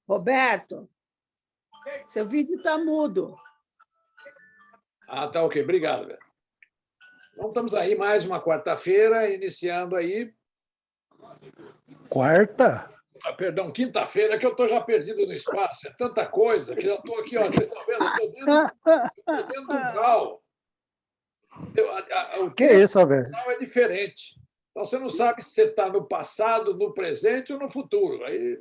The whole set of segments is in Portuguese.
Roberto, seu vídeo está mudo. Tá ok. Obrigado, Vera. Então, estamos aí mais uma quarta-feira, iniciando aí... Quarta? Perdão, quinta-feira, que eu estou já perdido no espaço. É tanta coisa que já estou aqui, ó, vocês estão vendo? Eu estou dentro do grau. O Que isso, Roberto? é diferente. Então, você não sabe se você está no passado, no presente ou no futuro. Aí,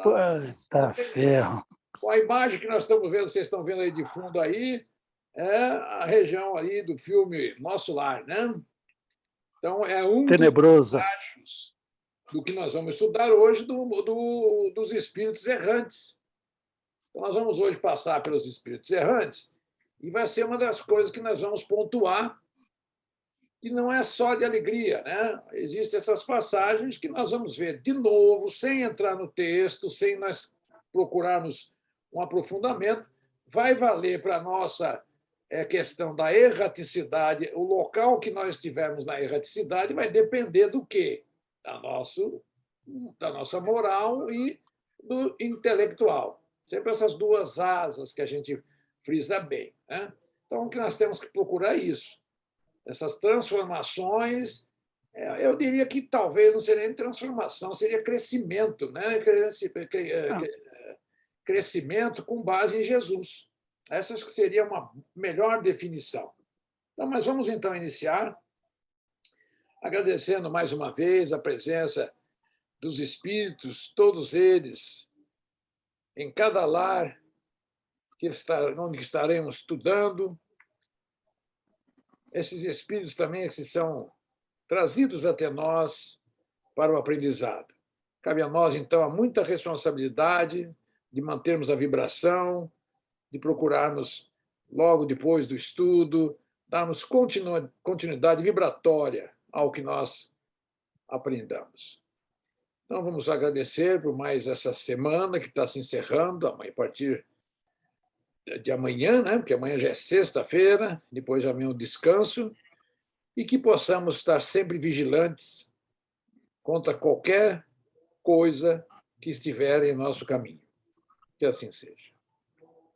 Puta ferro. a imagem que nós estamos vendo, vocês estão vendo aí de fundo aí, é a região aí do filme Nosso Lar, né? Então, é um Tenebrosa. dos estágios do que nós vamos estudar hoje dos espíritos errantes. Então, nós vamos hoje passar pelos espíritos errantes e vai ser uma das coisas que nós vamos pontuar, que não é só de alegria, né? Existem essas passagens que nós vamos ver de novo, sem entrar no texto, sem nós procurarmos um aprofundamento. Vai valer para a nossa questão da erraticidade. O local que nós estivermos na erraticidade vai depender do quê? Da nossa moral e do intelectual. Sempre essas duas asas que a gente frisa bem, né? Então, o que nós temos que procurar é isso. Essas transformações, eu diria que talvez não seria nem transformação, seria crescimento, né? Crescimento com base em Jesus. Essa acho que seria uma melhor definição. Então, mas vamos então iniciar agradecendo mais uma vez a presença dos espíritos, todos eles, em cada lar onde estaremos estudando. Esses espíritos também que são trazidos até nós para o aprendizado. Cabe a nós, então, muita responsabilidade de mantermos a vibração, de procurarmos, logo depois do estudo, darmos continuidade vibratória ao que nós aprendamos. Então, vamos agradecer por mais essa semana que está se encerrando, a partir de amanhã, né? Porque amanhã já é sexta-feira, depois já vem o descanso, e que possamos estar sempre vigilantes contra qualquer coisa que estiver em nosso caminho. Que assim seja.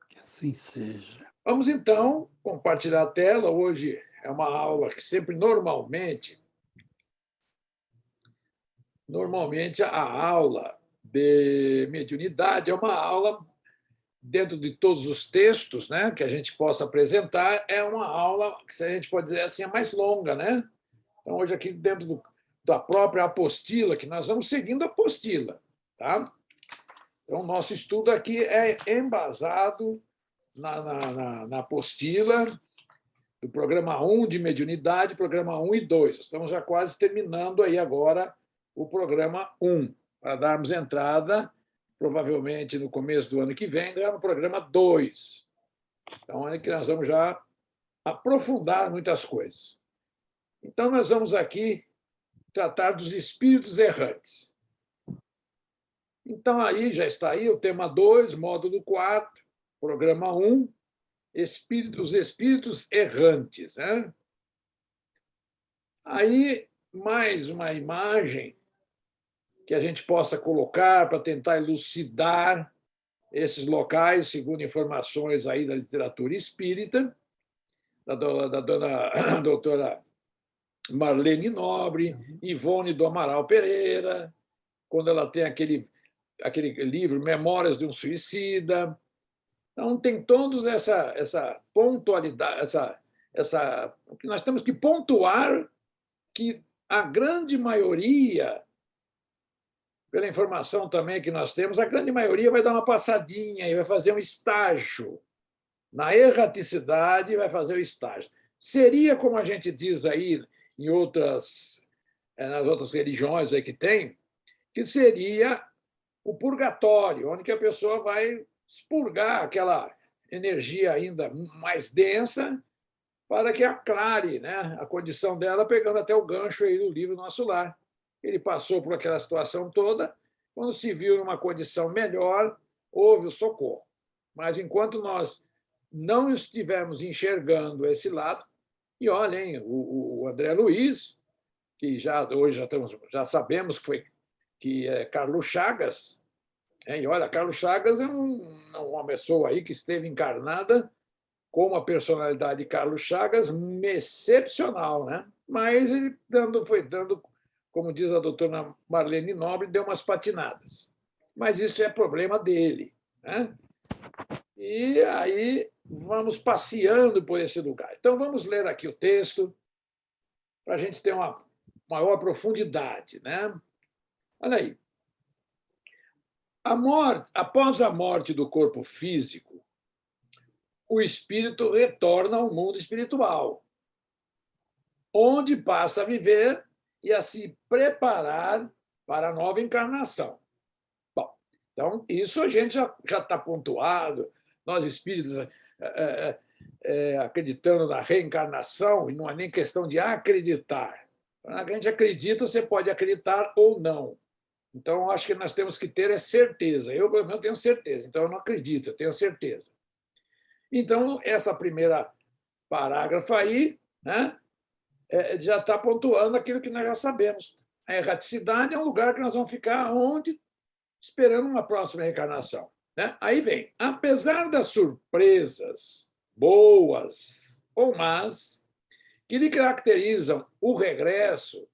Que assim seja. Vamos, então, compartilhar a tela. Hoje é uma aula que sempre, normalmente, a aula de mediunidade é uma aula dentro de todos os textos, né, que a gente possa apresentar, é uma aula que, se a gente pode dizer assim, é mais longa, né? Então, hoje aqui dentro da própria apostila, que nós vamos seguindo a apostila, tá? Então, o nosso estudo aqui é embasado na apostila do programa 1 de mediunidade, programa 1 e 2. Estamos já quase terminando aí agora o programa 1, para darmos entrada, provavelmente no começo do ano que vem, no programa 2. Então, é que nós vamos já aprofundar muitas coisas. Então, nós vamos aqui tratar dos espíritos errantes. Então, aí já está aí o tema 2, módulo 4, programa 1, os espíritos errantes, né? Aí, mais uma imagem que a gente possa colocar para tentar elucidar esses locais, segundo informações aí da literatura espírita, da dona doutora Marlene Nobre, Ivone do Amaral Pereira, quando ela tem aquele livro Memórias de um Suicida. Então, tem todos essa pontualidade, o que nós temos que pontuar, que a grande maioria, pela informação também que nós temos, a grande maioria vai dar uma passadinha e vai fazer um estágio. Na erraticidade, vai fazer o estágio. Seria, como a gente diz aí nas outras religiões aí que seria o purgatório, onde que a pessoa vai expurgar aquela energia ainda mais densa para que aclare, né, a condição dela, pegando até o gancho aí do livro Nosso Lar. Ele passou por aquela situação toda, quando se viu numa condição melhor, houve o socorro. Mas enquanto nós não estivermos enxergando esse lado, e olhem, o André Luiz, que hoje já sabemos que é Carlos Chagas, e olha, Carlos Chagas é uma pessoa aí que esteve encarnada com uma personalidade de Carlos Chagas excepcional, né? Mas ele foi dando, como diz a doutora Marlene Nobre, deu umas patinadas. Mas isso é problema dele, né? E aí vamos passeando por esse lugar. Então, vamos ler aqui o texto para a gente ter uma maior profundidade, né? Olha aí. Após a morte do corpo físico, o espírito retorna ao mundo espiritual, onde passa a viver e a se preparar para a nova encarnação. Bom, então, isso a gente já está pontuado, nós espíritos acreditando na reencarnação, e não é nem questão de acreditar. A gente acredita, você pode acreditar ou não. Então, acho que nós temos que ter certeza. Eu, pelo menos, tenho certeza. Então, eu não acredito, eu tenho certeza. Então, essa primeira parágrafo aí, né, já está pontuando aquilo que nós já sabemos. A erraticidade é um lugar que nós vamos ficar onde? Esperando uma próxima reencarnação. Né? Aí vem, apesar das surpresas, boas ou más, que lhe caracterizam o regresso,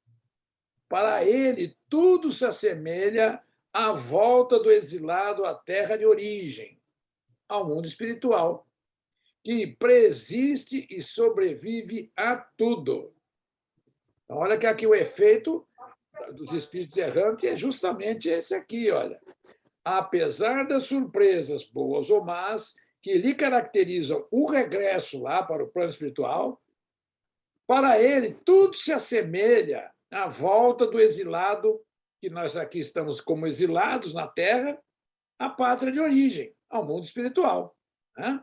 para ele tudo se assemelha à volta do exilado à terra de origem, ao mundo espiritual, que preexiste e sobrevive a tudo. Então, olha que aqui o efeito dos espíritos errantes é justamente esse aqui, olha. Apesar das surpresas, boas ou más, que lhe caracterizam o regresso lá para o plano espiritual, para ele tudo se assemelha à volta do exilado, que nós aqui estamos como exilados na Terra, à pátria de origem, ao mundo espiritual. Né?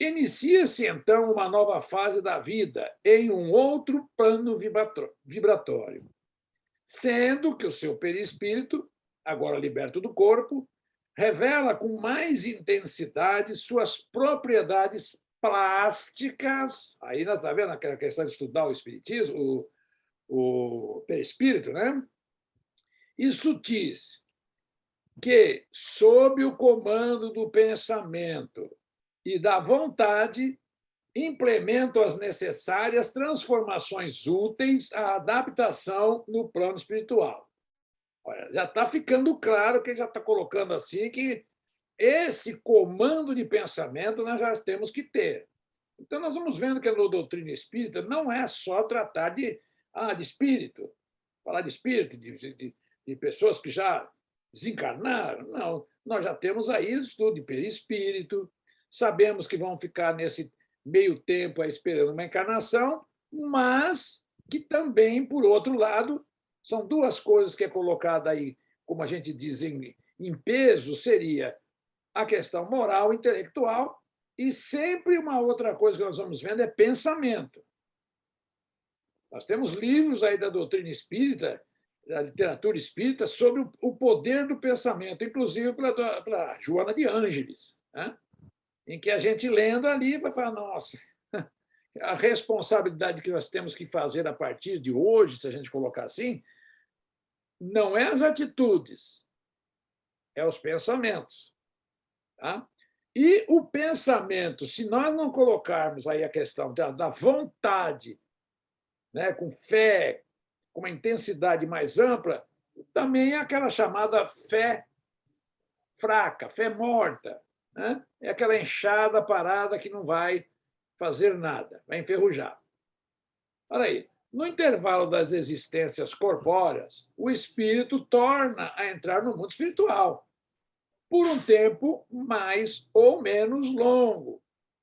Inicia-se, então, uma nova fase da vida em um outro plano vibratório, sendo que o seu perispírito, agora liberto do corpo, revela com mais intensidade suas propriedades plásticas. Aí nós estamos vendo aquela questão de estudar o espiritismo, o perispírito, né? E sutis, que, sob o comando do pensamento e da vontade, implementam as necessárias transformações úteis à adaptação no plano espiritual. Olha, já está ficando claro que ele já está colocando assim que esse comando de pensamento nós já temos que ter. Então, nós vamos vendo que a doutrina espírita não é só tratar de espírito, falar de espírito, de pessoas que já desencarnaram. Não, nós já temos aí estudo de perispírito, sabemos que vão ficar nesse meio tempo esperando uma encarnação, mas que também, por outro lado, são duas coisas que é colocada aí, como a gente diz em peso, seria a questão moral, intelectual, e sempre uma outra coisa que nós vamos vendo é pensamento. Nós temos livros aí da doutrina espírita, da literatura espírita, sobre o poder do pensamento, inclusive para Joana de Ângeles, né? Em que a gente lendo ali vai falar, nossa, a responsabilidade que nós temos que fazer a partir de hoje, se a gente colocar assim, não é as atitudes, é os pensamentos. Tá? E o pensamento, se nós não colocarmos aí a questão da vontade, né, com fé, com uma intensidade mais ampla, também é aquela chamada fé fraca, fé morta. Né? É aquela enxada parada que não vai fazer nada, vai enferrujar. Olha aí, no intervalo das existências corpóreas, o espírito torna a entrar no mundo espiritual, por um tempo mais ou menos longo,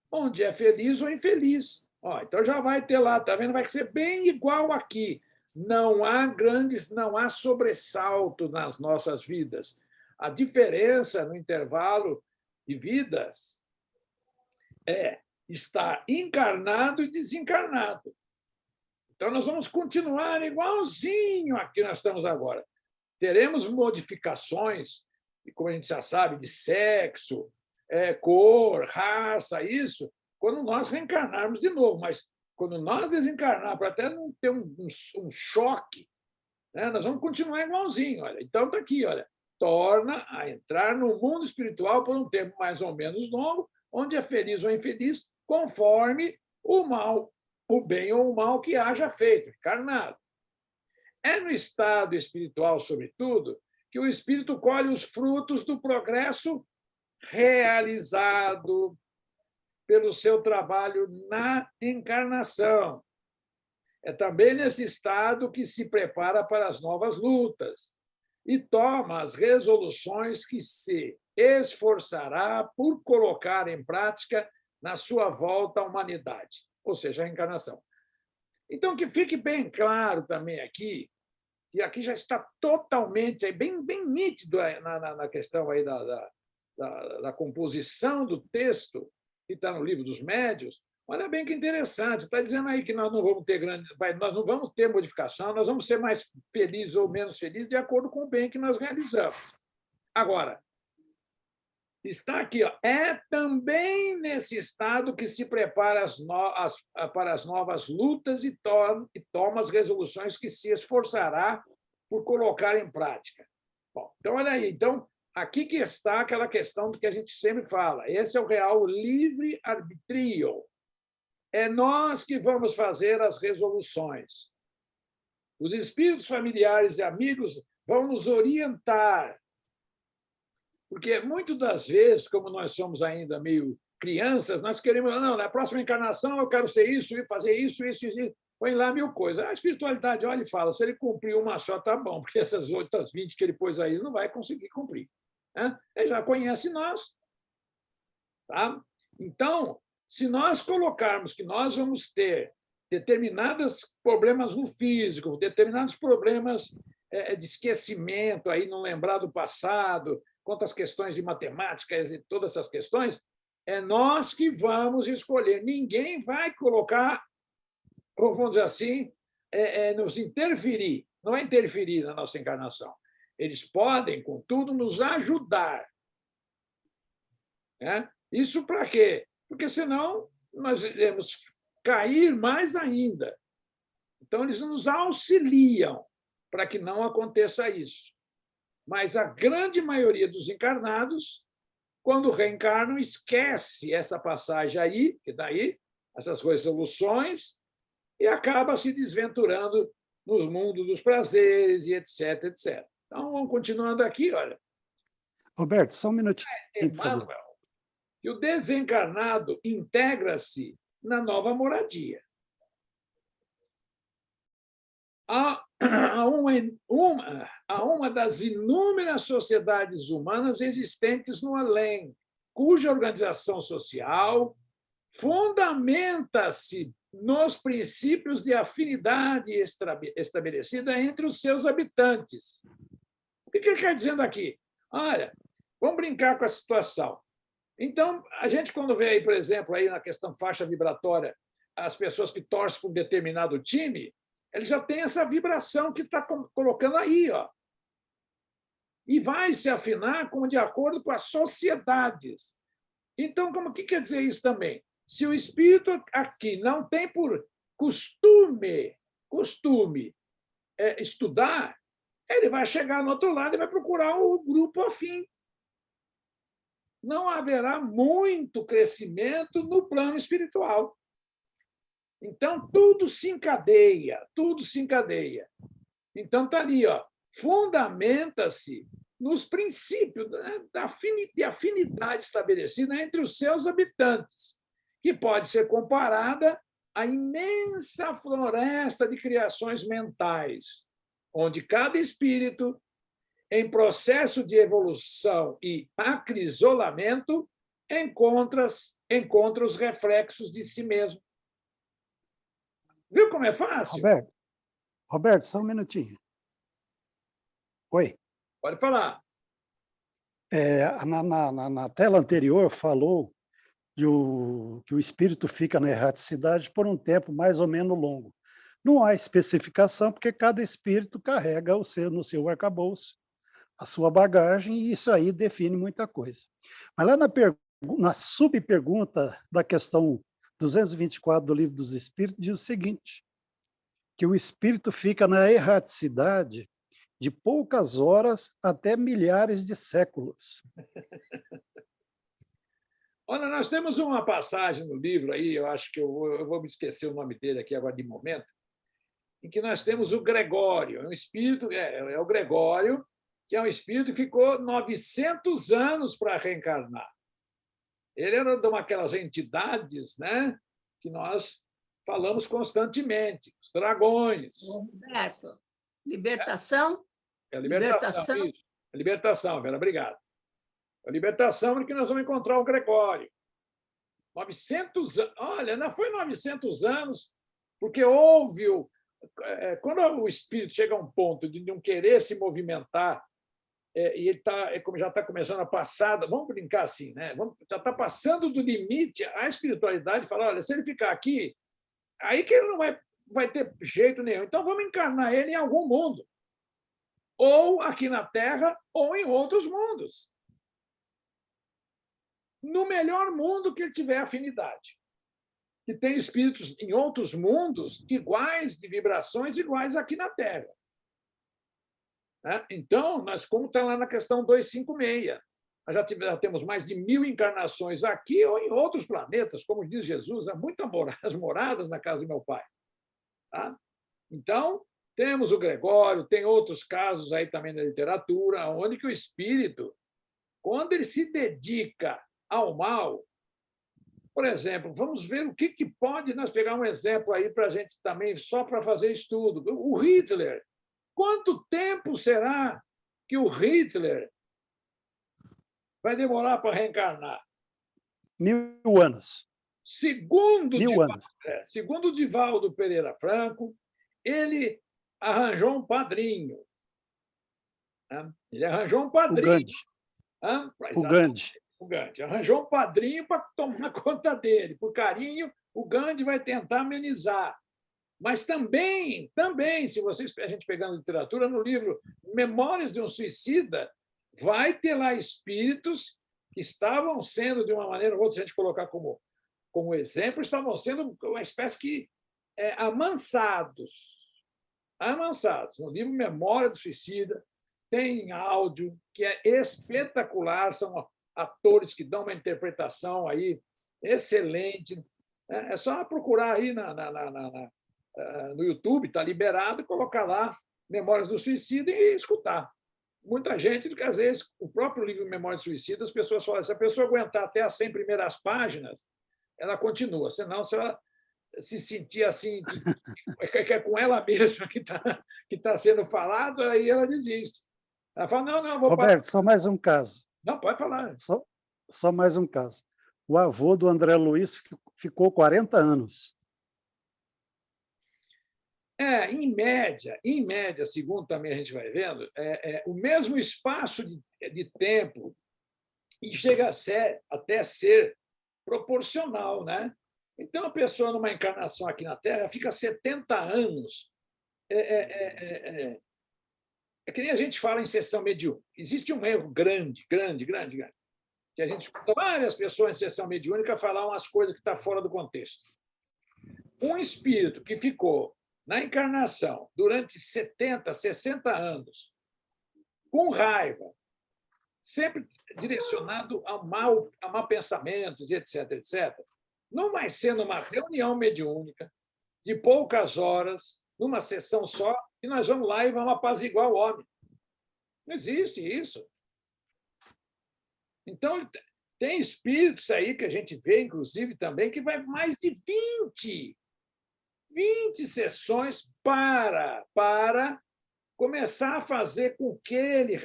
onde é feliz ou infeliz. Então já vai ter lá, tá vendo? Vai ser bem igual aqui. Não há sobressalto nas nossas vidas. A diferença no intervalo de vidas é estar encarnado e desencarnado. Então, nós vamos continuar igualzinho aqui nós estamos agora. Teremos modificações, como a gente já sabe, de sexo, cor, raça, isso, quando nós reencarnarmos de novo. Mas quando nós desencarnar, para até não ter um choque, né, nós vamos continuar igualzinho. Olha. Então, está aqui, olha, torna a entrar no mundo espiritual por um tempo mais ou menos longo, onde é feliz ou infeliz, conforme o mal, o bem ou o mal que haja feito, encarnado. É no estado espiritual, sobretudo, que o espírito colhe os frutos do progresso realizado pelo seu trabalho na encarnação. É também nesse estado que se prepara para as novas lutas e toma as resoluções que se esforçará por colocar em prática na sua volta à humanidade, ou seja, a encarnação. Então, que fique bem claro também aqui, e aqui já está totalmente, bem nítido na questão aí da composição do texto, que está no Livro dos Médiuns. Olha bem que interessante, está dizendo aí que nós não vamos ter nós não vamos ter modificação, nós vamos ser mais felizes ou menos felizes de acordo com o bem que nós realizamos. Agora, está aqui, ó, é também nesse estado que se prepara para as novas lutas e toma as resoluções que se esforçará por colocar em prática. Bom, então, olha aí, então, aqui que está aquela questão que a gente sempre fala, esse é o real livre-arbítrio. É nós que vamos fazer as resoluções. Os espíritos familiares e amigos vão nos orientar. Porque, muitas das vezes, como nós somos ainda meio crianças, nós queremos, não, na próxima encarnação eu quero ser isso, e fazer isso, põe lá 1000 coisas. A espiritualidade olha e fala, se ele cumprir uma só, tá bom, porque essas outras 20 que ele pôs aí, ele não vai conseguir cumprir. Ele já conhece nós. Tá? Então, se nós colocarmos que nós vamos ter determinados problemas no físico, determinados problemas de esquecimento, aí não lembrar do passado, quanto às questões de matemática e todas essas questões, é nós que vamos escolher. Ninguém vai colocar, vamos dizer assim, nos interferir. Não é interferir na nossa encarnação. Eles podem, contudo, nos ajudar. Isso para quê? Porque, senão, nós iremos cair mais ainda. Então, eles nos auxiliam para que não aconteça isso. Mas a grande maioria dos encarnados, quando reencarnam, esquece essa passagem aí, que daí, essas resoluções, e acaba se desventurando no mundo dos prazeres, e etc, etc. Então, vamos continuando aqui, olha. Roberto, só um minutinho, por favor. Emmanuel, que o desencarnado integra-se na nova moradia. A uma das inúmeras sociedades humanas existentes no além, cuja organização social fundamenta-se nos princípios de afinidade estabelecida entre os seus habitantes. O que ele quer dizendo aqui? Olha, vamos brincar com a situação. Então, a gente, quando vê aí, por exemplo, aí na questão faixa vibratória, as pessoas que torcem para um determinado time, ele já tem essa vibração que está colocando aí, ó. E vai se afinar de acordo com as sociedades. Então, o que quer dizer isso também? Se o espírito aqui não tem por costume estudar, ele vai chegar no outro lado e vai procurar o grupo afim. Não haverá muito crescimento no plano espiritual. Então, tudo se encadeia, tudo se encadeia. Então, está ali, ó, fundamenta-se nos princípios de afinidade estabelecida entre os seus habitantes, que pode ser comparada à imensa floresta de criações mentais, onde cada espírito, em processo de evolução e acrisolamento, encontra os reflexos de si mesmo. Viu como é fácil? Roberto, só um minutinho. Oi. Pode falar. Na tela anterior falou que o espírito fica na erraticidade por um tempo mais ou menos longo. Não há especificação, porque cada espírito carrega no seu arcabouço a sua bagagem, e isso aí define muita coisa. Mas lá na subpergunta da questão 224 do Livro dos Espíritos, diz o seguinte, que o espírito fica na erraticidade de poucas horas até milhares de séculos. Olha, nós temos uma passagem no livro aí, eu acho que eu vou me esquecer o nome dele aqui agora de momento, em que nós temos o Gregório, um espírito, é o Gregório, que é um espírito que ficou 900 anos para reencarnar. Ele era de uma aquelas entidades, né, que nós falamos constantemente, os dragões. Roberto, libertação? É a libertação, isso. A libertação, Vera, obrigado. A libertação é que nós vamos encontrar o Gregório. 900 anos, olha, não foi 900 anos, porque houve quando o espírito chega a um ponto de não querer se movimentar, e ele como já está começando a passar, vamos brincar assim, né? Já está passando do limite, a espiritualidade fala, olha, se ele ficar aqui, aí que ele não vai ter jeito nenhum. Então vamos encarnar ele em algum mundo, ou aqui na Terra, ou em outros mundos. No melhor mundo que ele tiver afinidade. Que tem espíritos em outros mundos iguais, de vibrações iguais aqui na Terra. Então, como está lá na questão 256, nós já temos mais de 1000 encarnações aqui ou em outros planetas, como diz Jesus, há muitas moradas na casa de meu pai. Então, temos o Gregório, tem outros casos aí também na literatura, onde que o espírito, quando ele se dedica ao mal, por exemplo, vamos ver o que pode, nós pegar um exemplo aí para a gente também, só para fazer estudo. O Hitler, quanto tempo será que o Hitler vai demorar para reencarnar? 1000 anos. Segundo 1000 anos. Segundo Divaldo Pereira Franco, ele arranjou um padrinho. Ele arranjou um padrinho. O Gandhi. O Gandhi arranjou um padrinho para tomar conta dele. Por carinho, o Gandhi vai tentar amenizar. Mas também, se a gente pegar na literatura, no livro Memórias de um Suicida, vai ter lá espíritos que estavam sendo, de uma maneira ou outra, se a gente colocar como exemplo, estavam sendo uma espécie que amansados. No livro Memória do Suicida, tem áudio que é espetacular, são atores que dão uma interpretação aí excelente. É só procurar aí no YouTube, está liberado, colocar lá Memórias do Suicida e escutar. Muita gente, porque às vezes o próprio livro Memórias do Suicida, as pessoas falam, se a pessoa aguentar até as 100 primeiras páginas, ela continua, senão se ela se sentir assim, que é com ela mesma que tá sendo falado, aí ela desiste. Ela fala, não, vou Roberto, só mais um caso. Não, pode falar. Só mais um caso. O avô do André Luiz ficou 40 anos. Em média, segundo também a gente vai vendo, o mesmo espaço de tempo e chega até ser proporcional, né? Então, a pessoa, numa encarnação aqui na Terra, fica 70 anos. É que nem a gente fala em sessão mediúnica. Existe um erro grande, que a gente escuta várias pessoas em sessão mediúnica falar umas coisas que estão fora do contexto. Um espírito que ficou na encarnação durante 70, 60 anos, com raiva, sempre direcionado a mau pensamentos, etc., não vai ser numa reunião mediúnica de poucas horas, numa sessão só, e nós vamos lá e vamos apaziguar o homem. Não existe isso. Então, tem espíritos aí que a gente vê, inclusive, também, que vai mais de 20 sessões para começar a fazer com que ele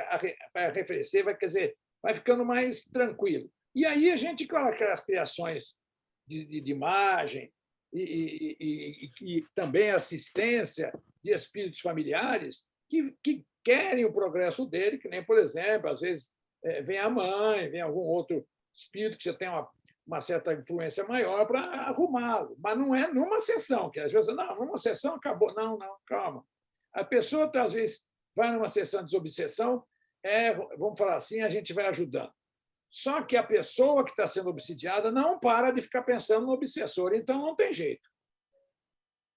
vai arrefecer, quer dizer, vai ficando mais tranquilo. E aí a gente, com aquelas criações de imagem e também assistência de espíritos familiares que querem o progresso dele, que nem, por exemplo, às vezes vem a mãe, vem algum outro espírito que você tem uma certa influência maior para arrumá-lo. Mas não é numa sessão, que às vezes, não, numa sessão acabou. Não, não, calma. A pessoa, às vezes, vai numa sessão de desobsessão, vamos falar assim, a gente vai ajudando. Só que a pessoa que está sendo obsidiada não para de ficar pensando no obsessor, então não tem jeito.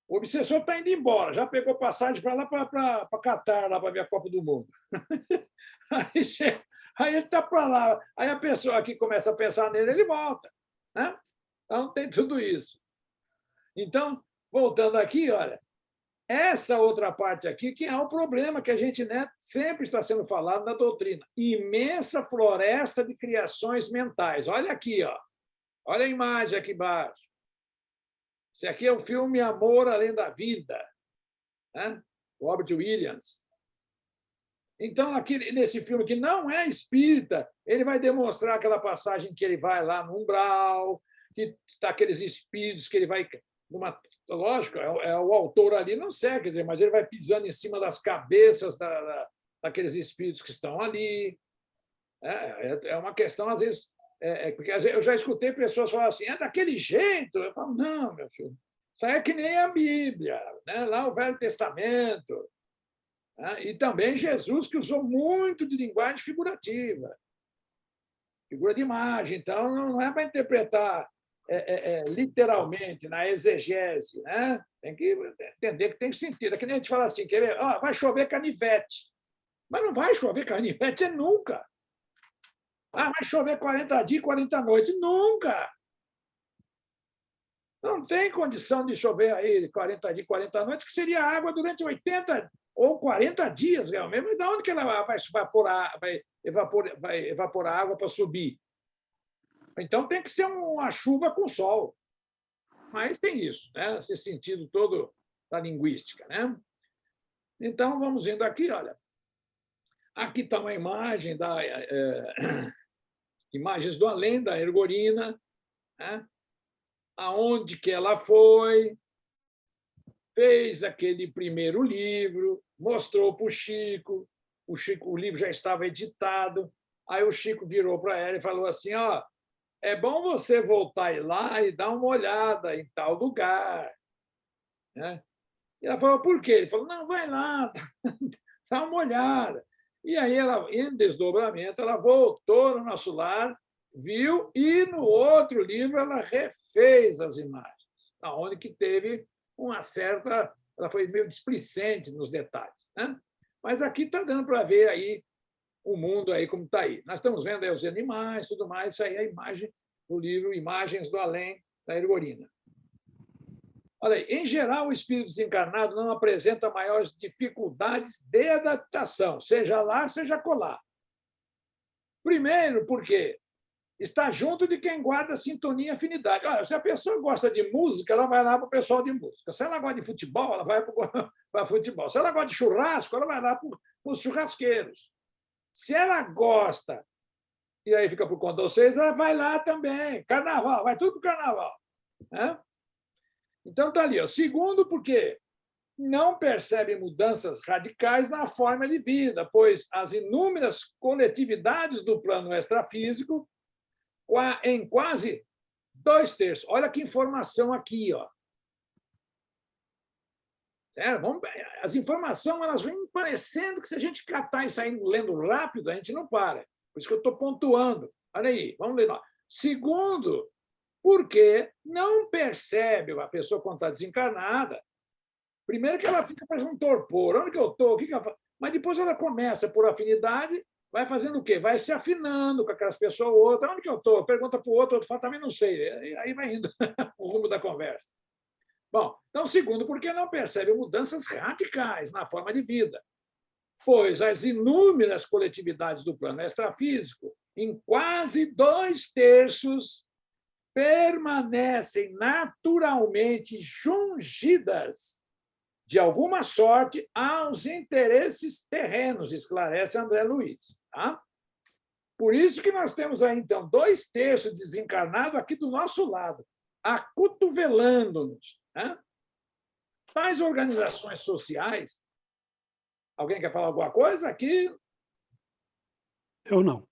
O obsessor está indo embora, já pegou passagem para lá para Catar, lá para ver a Copa do Mundo. Aí ele está para lá. Aí a pessoa que começa a pensar nele, ele volta. Né? Então, tem tudo isso. Então, voltando aqui, olha, essa outra parte aqui, que é o problema que a gente, né, sempre está sendo falado na doutrina. Imensa floresta de criações mentais. Olha aqui, ó. Olha a imagem aqui embaixo. Esse aqui é o filme Amor Além da Vida, né? Robert Williams. Então, aqui, nesse filme, que não é espírita, ele vai demonstrar aquela passagem que ele vai lá no umbral, que está aqueles espíritos que ele vai... Lógico, o autor ali não sei, quer dizer, mas ele vai pisando em cima das cabeças daqueles espíritos que estão ali. É uma questão, às vezes... porque eu já escutei pessoas falar assim, é daquele jeito. Eu falo, não, meu filho, isso aí é que nem a Bíblia, né? Lá o Velho Testamento. Né? E também Jesus, que usou muito de linguagem figurativa, figura de imagem. Então, não é para interpretar literalmente, na exegese. Né? Tem que entender que tem sentido. É que nem a gente fala assim, quer ver? Vai chover canivete. Mas não vai chover canivete nunca. Vai chover 40 dias e 40 noites. Nunca! Não tem condição de chover aí 40 dias e 40 noites, que seria água durante 80 ou 40 dias, realmente. Mas de onde que ela vai evaporar água para subir? Então, tem que ser uma chuva com sol. Mas tem isso, né? Esse sentido todo da linguística. Né? Então, vamos indo aqui, olha. Aqui está uma imagem imagens do além da Ergorina, né? Aonde que ela foi, fez aquele primeiro livro, mostrou para o Chico, o livro já estava editado, aí o Chico virou para ela e falou assim, é bom você voltar lá e dar uma olhada em tal lugar. Né? E ela falou, por quê? Ele falou, não, vai lá, dá uma olhada. E aí, ela, em desdobramento, ela voltou no nosso lar, viu, e no outro livro ela refez as imagens, onde que teve uma certa... Ela foi meio displicente nos detalhes. Né? Mas aqui está dando para ver aí o mundo aí como está aí. Nós estamos vendo aí os animais, tudo mais, isso aí é a imagem do livro Imagens do Além, da Ergorina. Olha aí, em geral, o espírito desencarnado não apresenta maiores dificuldades de adaptação, seja lá, seja colar. Primeiro, porque está junto de quem guarda sintonia e afinidade. Olha, se a pessoa gosta de música, ela vai lá para o pessoal de música. Se ela gosta de futebol, ela vai para futebol. Se ela gosta de churrasco, ela vai lá para os churrasqueiros. Se ela gosta, e aí fica por conta de vocês, ela vai lá também. Carnaval, vai tudo para o carnaval. Né? Então, está ali. Segundo, porque não percebe mudanças radicais na forma de vida, pois as inúmeras coletividades do plano extrafísico, em quase 2/3. Olha que informação aqui. Ó. As informações elas vêm parecendo que, se a gente catar e sair lendo rápido, a gente não para. Por isso que eu estou pontuando. Olha aí, vamos ler. Segundo, porque não percebe a pessoa quando está desencarnada. Primeiro que ela fica fazendo um torpor. Onde que eu estou? O que ela faz? Mas depois ela começa, por afinidade, vai fazendo o quê? Vai se afinando com aquelas pessoas, outra. Onde que eu estou? Pergunta para o outro fala, também não sei. Aí vai indo o rumo da conversa. Bom, então, segundo, porque não percebe mudanças radicais na forma de vida, pois as inúmeras coletividades do plano extrafísico, em quase 2/3, permanecem naturalmente jungidas, de alguma sorte, aos interesses terrenos, esclarece André Luiz. Tá? Por isso que nós temos aí, então, 2/3 desencarnado aqui do nosso lado, acotovelando-nos. Né? Tais organizações sociais... Alguém quer falar alguma coisa aqui? Eu não.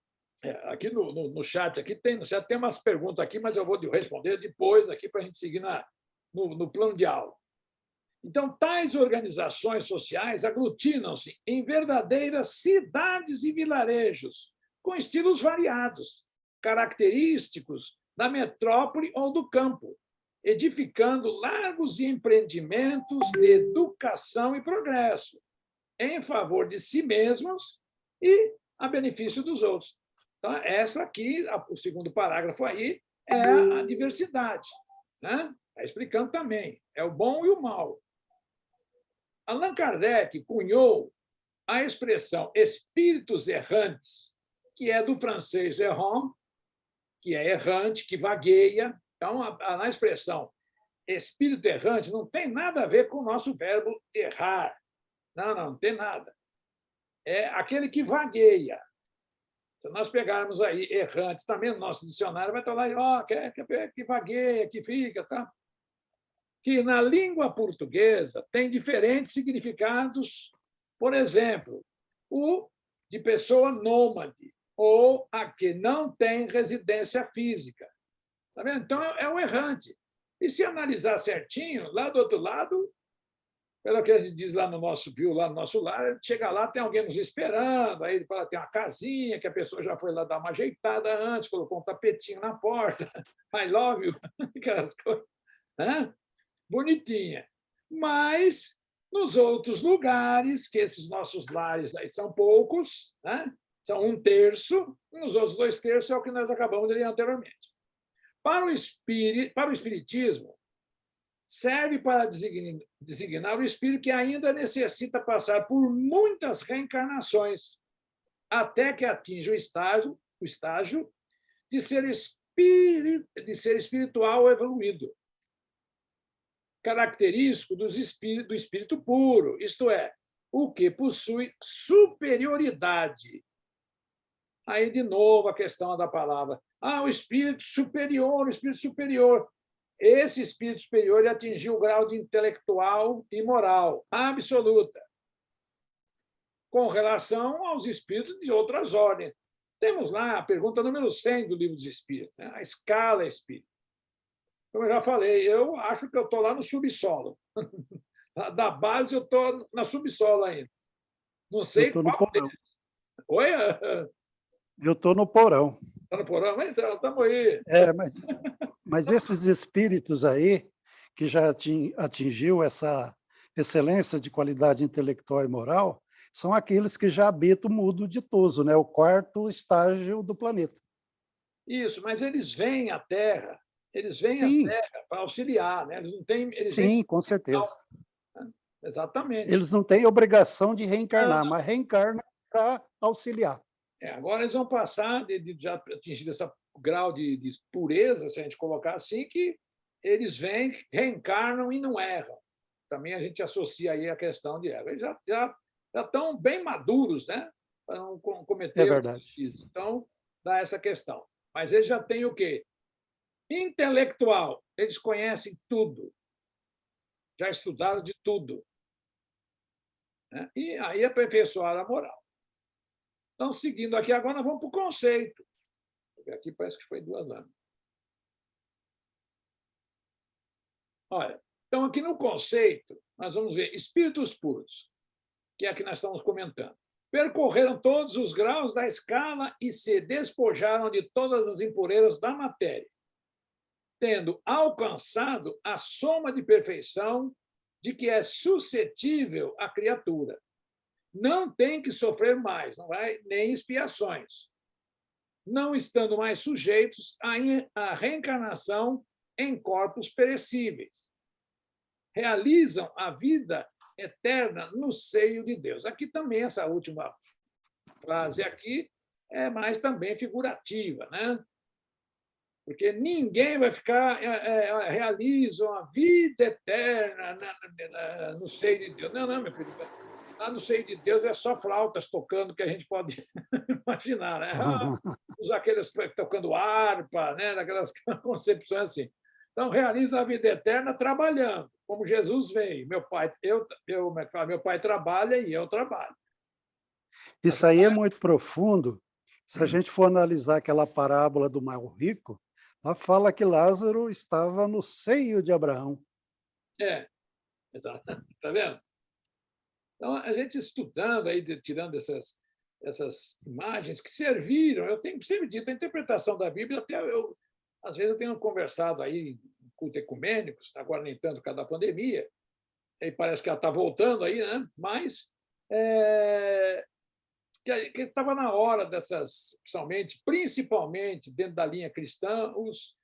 Aqui no chat aqui no chat tem umas perguntas aqui, mas eu vou responder depois aqui para a gente seguir no plano de aula. Então, tais organizações sociais aglutinam-se em verdadeiras cidades e vilarejos, com estilos variados, característicos da metrópole ou do campo, edificando largos empreendimentos de educação e progresso, em favor de si mesmos e a benefício dos outros. Então, essa aqui, o segundo parágrafo aí, é a diversidade, né? Está explicando também, é o bom e o mal. Allan Kardec cunhou a expressão espíritos errantes, que é do francês errant, que é errante, que vagueia. Então, na expressão espírito errante não tem nada a ver com o nosso verbo errar. Não tem nada. É aquele que vagueia. Se nós pegarmos aí errantes, também no nosso dicionário vai estar lá, que vagueia, que fica, tá? Que na língua portuguesa tem diferentes significados. Por exemplo, o de pessoa nômade, ou a que não tem residência física. Tá vendo? Então, é o errante. E se analisar certinho, lá do outro lado, pelo que a gente diz lá no nosso lar, chega lá, tem alguém nos esperando, aí ele fala, tem uma casinha que a pessoa já foi lá dar uma ajeitada antes, colocou um tapetinho na porta, I love you, aquelas coisas. Né? Bonitinha. Mas, nos outros lugares, que esses nossos lares aí são poucos, né? São 1/3, nos outros 2/3 é o que nós acabamos de ler anteriormente. Para o espiritismo, serve para designar o espírito que ainda necessita passar por muitas reencarnações, até que atinja o estágio de ser espiritual evoluído, característico do espírito puro, isto é, o que possui superioridade. Aí, de novo, a questão da palavra. O espírito superior, o espírito superior. Esse espírito superior atingiu o grau de intelectual e moral absoluta, com relação aos espíritos de outras ordens. Temos lá a pergunta número 100 do Livro dos Espíritos, né? A escala espírita. Como eu já falei, eu acho que eu estou lá no subsolo. Da base, eu estou na subsolo ainda. Não sei qual deles. Oi? Eu estou no porão. Está no porão? Então, estamos aí. Mas esses espíritos aí, que já atingiu essa excelência de qualidade intelectual e moral, são aqueles que já habitam o mundo ditoso, né? O 4º estágio do planeta. Isso, mas eles vêm à Terra, para auxiliar, né? Sim, com certeza. Exatamente. Eles não têm obrigação de reencarnar, mas reencarnam para auxiliar. Agora eles vão passar de já atingir esse grau de pureza, se a gente colocar assim, que eles vêm, reencarnam e não erram. Também a gente associa aí a questão de erro. Eles já estão bem maduros, né? Para não cometer injustiça. Então, dá essa questão. Mas eles já têm o quê? Intelectual. Eles conhecem tudo. Já estudaram de tudo. Né? E aí aperfeiçoaram a moral. Então, seguindo aqui, agora nós vamos para o conceito. Aqui parece que foi 2 anos. Olha, então aqui no conceito, nós vamos ver espíritos puros, que é a que nós estamos comentando. Percorreram todos os graus da escala e se despojaram de todas as impurezas da matéria, tendo alcançado a soma de perfeição de que é suscetível a criatura. Não tem que sofrer mais, não vai nem expiações, não estando mais sujeitos à reencarnação em corpos perecíveis. Realizam a vida eterna no seio de Deus. Aqui também, essa última frase aqui é mais também figurativa, né? Porque ninguém vai ficar, realizam a vida eterna no seio de Deus. Não, meu filho. Lá no seio de Deus é só flautas tocando, que a gente pode imaginar, né? Os aqueles tocando harpa, né? Daquelas concepções assim. Então, realiza a vida eterna trabalhando, como Jesus veio. Meu pai trabalha e eu trabalho. Isso aí é muito profundo. Se a gente for analisar aquela parábola do mal rico, ela fala que Lázaro estava no seio de Abraão. É, exato. Está vendo? Então, a gente estudando, aí, tirando essas imagens que serviram, eu tenho sempre dito, a interpretação da Bíblia, até às vezes eu tenho conversado aí em culto ecumênicos, agora nem tanto por causa da pandemia, e parece que ela está voltando aí, né? Mas que estava na hora dessas, principalmente dentro da linha cristã, os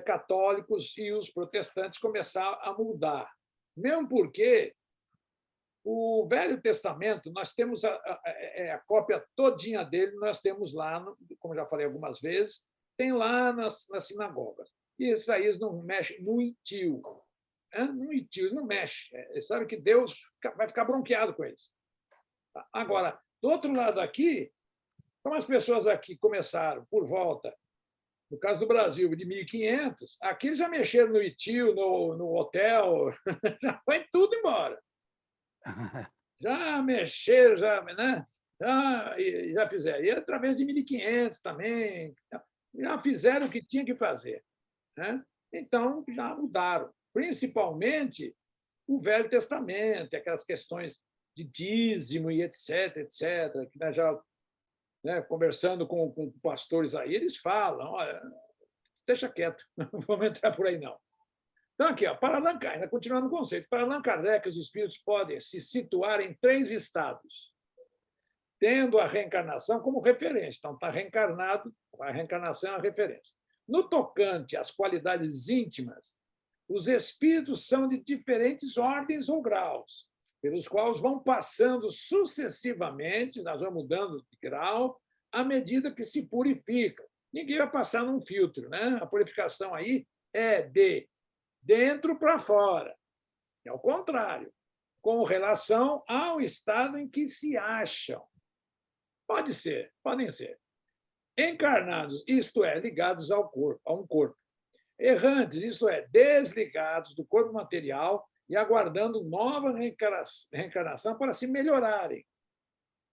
católicos e os protestantes começar a mudar. Mesmo porque o Velho Testamento, nós temos a cópia todinha dele, nós temos lá, como já falei algumas vezes, tem lá nas sinagogas. E Isaías não mexe no itio. No itio, não mexe. Ele sabe que Deus vai ficar bronqueado com eles. Agora, do outro lado aqui, como as pessoas aqui começaram por volta, no caso do Brasil, de 1500, aqui eles já mexeram no itio, no hotel, já foi tudo embora. Já mexeram, né? Já fizeram. E através de 1500 também, já fizeram o que tinha que fazer. Né? Então, já mudaram. Principalmente o Velho Testamento, aquelas questões de dízimo e etc., que nós já, né, conversando com pastores aí, eles falam, olha, deixa quieto, não vamos entrar por aí, não. Então, aqui, para Allan Kardec, continuando o conceito, para Allan Kardec, os espíritos podem se situar em 3 estados, tendo a reencarnação como referência. Então, está reencarnado, a reencarnação é a referência. No tocante às qualidades íntimas, os espíritos são de diferentes ordens ou graus, pelos quais vão passando sucessivamente, nós vamos mudando de grau, à medida que se purificam. Ninguém vai passar num filtro, né? A purificação aí é de dentro para fora. É o contrário, com relação ao estado em que se acham. Podem ser. Encarnados, isto é, ligados ao corpo, a um corpo. Errantes, isto é, desligados do corpo material e aguardando nova reencarnação para se melhorarem.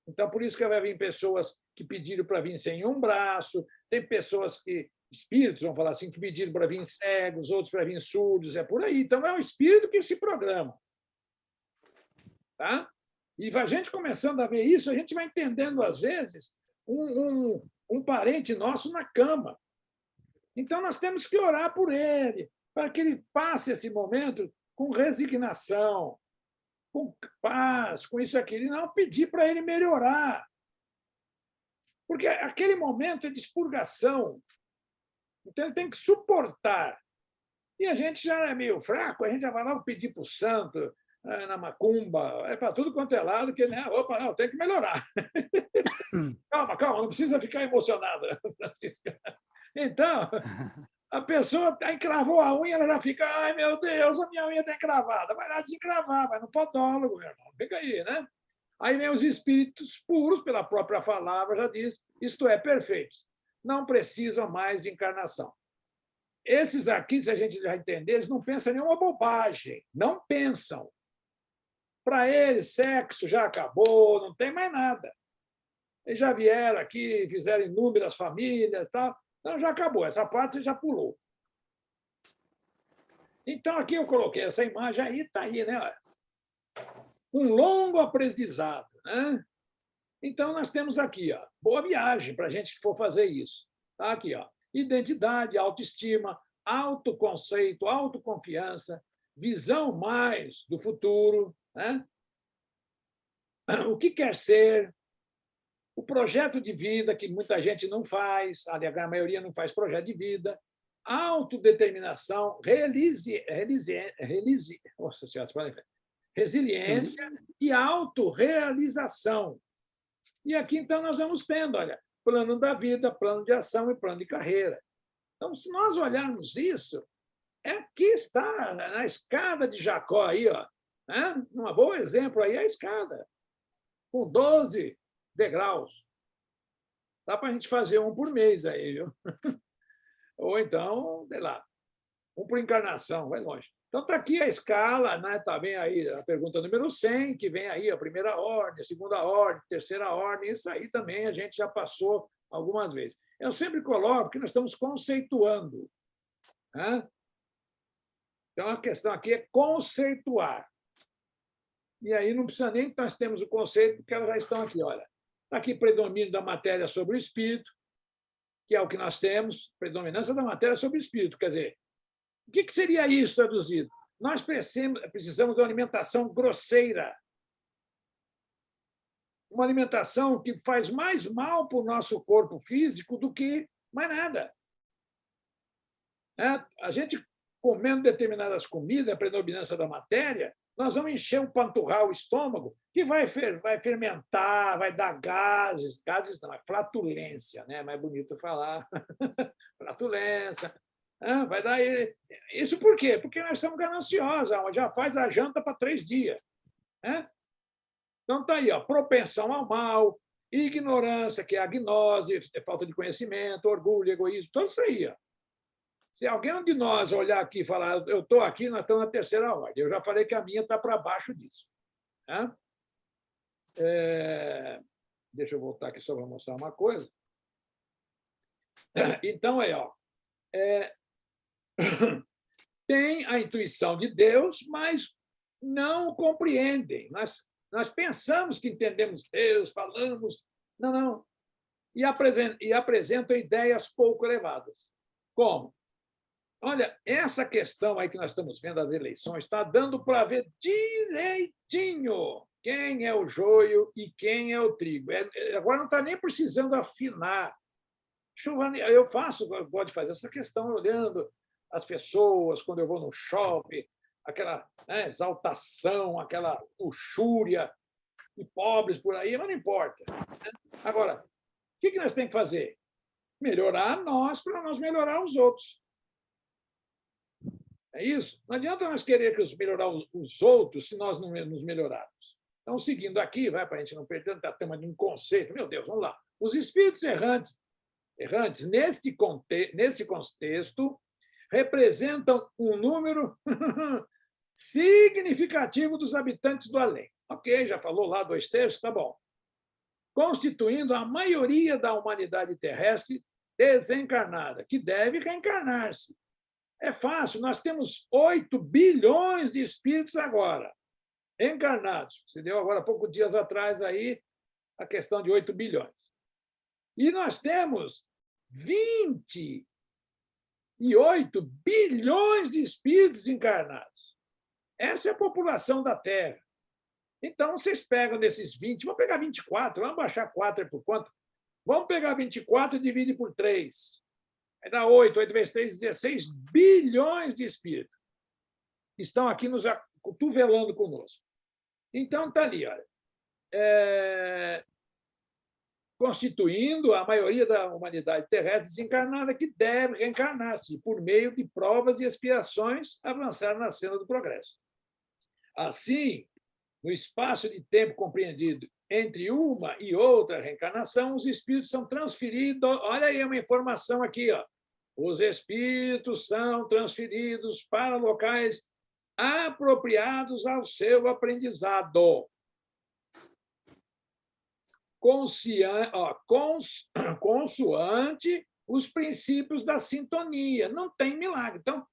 Então, por isso que vai vir pessoas que pediram para vir sem um braço, tem pessoas espíritos, vamos falar assim, que pediram para vir cegos, outros para vir surdos, é por aí. Então, é o espírito que se programa. Tá? E a gente começando a ver isso, a gente vai entendendo, às vezes, um parente nosso na cama. Então, nós temos que orar por ele, para que ele passe esse momento com resignação, com paz, com isso e aquilo, e não pedir para ele melhorar. Porque aquele momento é de expurgação. Então, ele tem que suportar. E a gente já é meio fraco, a gente já vai lá pedir para o santo, na macumba, é para tudo quanto é lado, que, né? Opa, não, tem que melhorar. Calma, não precisa ficar emocionada, Francisca. Então, a pessoa encravou a unha, ela já fica, ai, meu Deus, a minha unha está encravada. Vai lá desencravar, vai no podólogo, meu irmão. Fica aí, né? Aí vem os espíritos puros, pela própria palavra, já diz, isto é, perfeitos. Não precisam mais de encarnação. Esses aqui, se a gente já entender, eles não pensam em nenhuma bobagem. Não pensam. Para eles, sexo já acabou, não tem mais nada. Eles já vieram aqui, fizeram inúmeras famílias, tal. Então, já acabou. Essa parte já pulou. Então, aqui eu coloquei essa imagem aí, está aí, né? Um longo aprendizado, né? Então, nós temos aqui, ó, boa viagem para a gente que for fazer isso. Tá aqui, ó, identidade, autoestima, autoconceito, autoconfiança, visão mais do futuro, né? O que quer ser, o projeto de vida, que muita gente não faz, aliás, a maioria não faz projeto de vida, autodeterminação, resiliência e autorrealização. E aqui, então, nós vamos tendo, olha, plano da vida, plano de ação e plano de carreira. Então, se nós olharmos isso, aqui está, na escada de Jacó, aí, ó, né? Um bom exemplo aí é a escada, com 12 degraus. Dá para a gente fazer um por mês aí, viu? Ou então, sei lá, um por encarnação, vai longe. Então, está aqui a escala, né? Está bem aí a pergunta número 100, que vem aí a primeira ordem, a segunda ordem, a terceira ordem. Isso aí também a gente já passou algumas vezes. Eu sempre coloco que nós estamos conceituando. Né? Então, a questão aqui é conceituar. E aí não precisa nem que nós temos o conceito, porque elas já estão aqui. Olha, está aqui predomínio da matéria sobre o espírito, que é o que nós temos, predominância da matéria sobre o espírito. Quer dizer, o que seria isso traduzido? Nós precisamos de uma alimentação grosseira, uma alimentação que faz mais mal para o nosso corpo físico do que mais nada. A gente, comendo determinadas comidas, a predominância da matéria, nós vamos encher o panturrar, o estômago, que vai fermentar, vai dar gases. Gases não, é flatulência, né? É mais bonito falar. Flatulência. Vai dar. Isso por quê? Porque nós estamos gananciosos, já faz a janta para 3 dias. Então, está aí, ó, propensão ao mal, ignorância, que é a gnose, falta de conhecimento, orgulho, egoísmo, tudo isso aí. Ó. Se alguém de nós olhar aqui e falar, eu estou aqui, nós estamos na terceira ordem. Eu já falei que a minha está para baixo disso. Né? Deixa eu voltar aqui só para mostrar uma coisa. Então, aí, ó, tem a intuição de Deus, mas não o compreendem. Nós pensamos que entendemos Deus, falamos... Não. E apresentam ideias pouco elevadas. Como? Olha, essa questão aí que nós estamos vendo das eleições está dando para ver direitinho quem é o joio e quem é o trigo. Agora não está nem precisando afinar. Eu gosto de fazer essa questão olhando as pessoas quando eu vou no shopping, aquela exaltação, aquela luxúria, e pobres por aí, mas não importa. Agora, o que nós temos que fazer? Melhorar nós para nós melhorar os outros. É isso? Não adianta nós querer melhorar os outros se nós não nos melhorarmos. Então, seguindo aqui, para a gente não perder tanto tema de um conceito, meu Deus, vamos lá. Os espíritos errantes nesse contexto, representam um número significativo dos habitantes do além. Ok, já falou lá 2/3, tá bom. Constituindo a maioria da humanidade terrestre desencarnada, que deve reencarnar-se. É fácil, nós temos 8 bilhões de espíritos agora, encarnados. Se deu agora, poucos dias atrás, aí, a questão de 8 bilhões. E nós temos 28 bilhões de espíritos encarnados. Essa é a população da Terra. Então, vocês pegam desses 20, vamos pegar 24, vamos baixar 4 por quanto? Vamos pegar 24 e dividir por 3. Vai dar 8 vezes 3, 16 bilhões de espíritos que estão aqui nos cotovelando conosco. Então, está ali, olha. Constituindo a maioria da humanidade terrestre desencarnada que deve reencarnar-se por meio de provas e expiações avançar na cena do progresso. Assim, no espaço de tempo compreendido entre uma e outra reencarnação, os espíritos são transferidos... Olha aí uma informação aqui, ó. Os espíritos são transferidos para locais apropriados ao seu aprendizado. Consoante os princípios da sintonia. Não tem milagre. Então,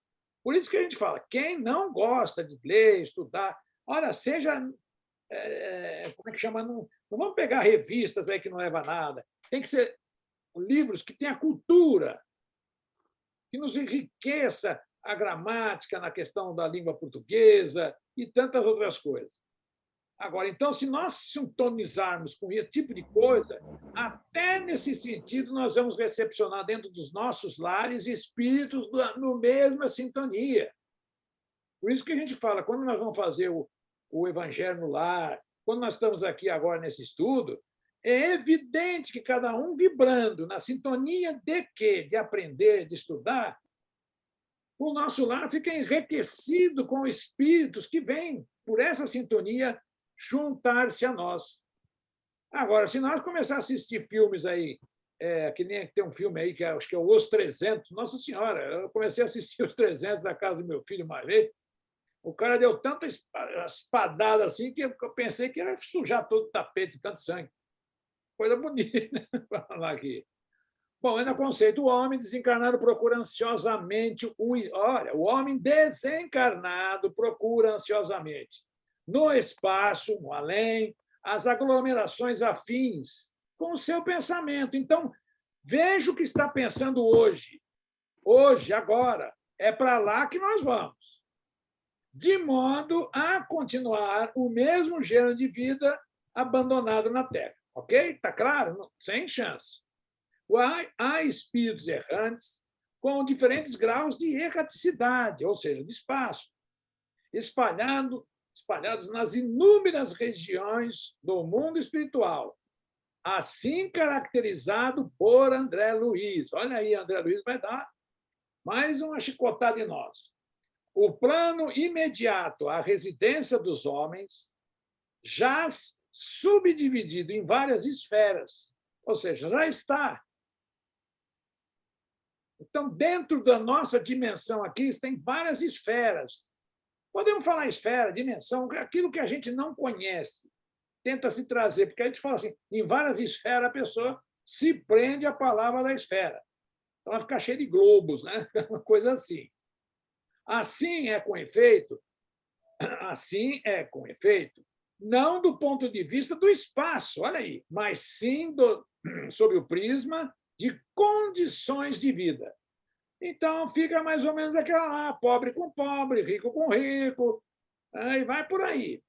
por isso que a gente fala, quem não gosta de ler, estudar, olha, seja... como é que chama? Não vamos pegar revistas aí que não levam a nada. Tem que ser livros que tenham cultura, que nos enriqueça a gramática na questão da língua portuguesa e tantas outras coisas. Agora, então, se nós sintonizarmos com esse tipo de coisa, até nesse sentido, nós vamos recepcionar dentro dos nossos lares espíritos no mesma sintonia. Por isso que a gente fala, quando nós vamos fazer o Evangelho no lar, quando nós estamos aqui agora nesse estudo, é evidente que cada um vibrando na sintonia de quê? De aprender, de estudar, o nosso lar fica enriquecido com espíritos que vêm, por essa sintonia, juntar-se a nós. Agora, se nós começar a assistir filmes aí, que nem tem um filme aí que acho que é Os 300, Nossa Senhora, eu comecei a assistir Os 300 da casa do meu filho uma vez, o cara deu tanta espadada assim que eu pensei que ia sujar todo o tapete de tanto sangue. Coisa bonita, né? Falar aqui. Bom, no conceito, o homem desencarnado procura ansiosamente olha, o homem desencarnado procura ansiosamente no espaço, no além, as aglomerações afins com o seu pensamento. Então, veja o que está pensando hoje. Hoje, agora, é para lá que nós vamos, de modo a continuar o mesmo gênero de vida abandonado na Terra. Ok? Está claro? Sem chance. Há espíritos errantes com diferentes graus de erraticidade, ou seja, de espaço, espalhados nas inúmeras regiões do mundo espiritual, assim caracterizado por André Luiz. Olha aí, André Luiz vai dar mais uma chicotada em nós. O plano imediato à residência dos homens jaz subdividido em várias esferas, ou seja, já está. Então, dentro da nossa dimensão aqui, tem várias esferas. Podemos falar esfera, dimensão, aquilo que a gente não conhece. Tenta se trazer, porque a gente fala assim, em várias esferas a pessoa se prende à palavra da esfera. Então, vai ficar cheio de globos, né? Uma coisa assim. Assim é com efeito, não do ponto de vista do espaço, olha aí, mas sim sob o prisma de condições de vida. Então, fica mais ou menos aquela lá, pobre com pobre, rico com rico, e vai por aí.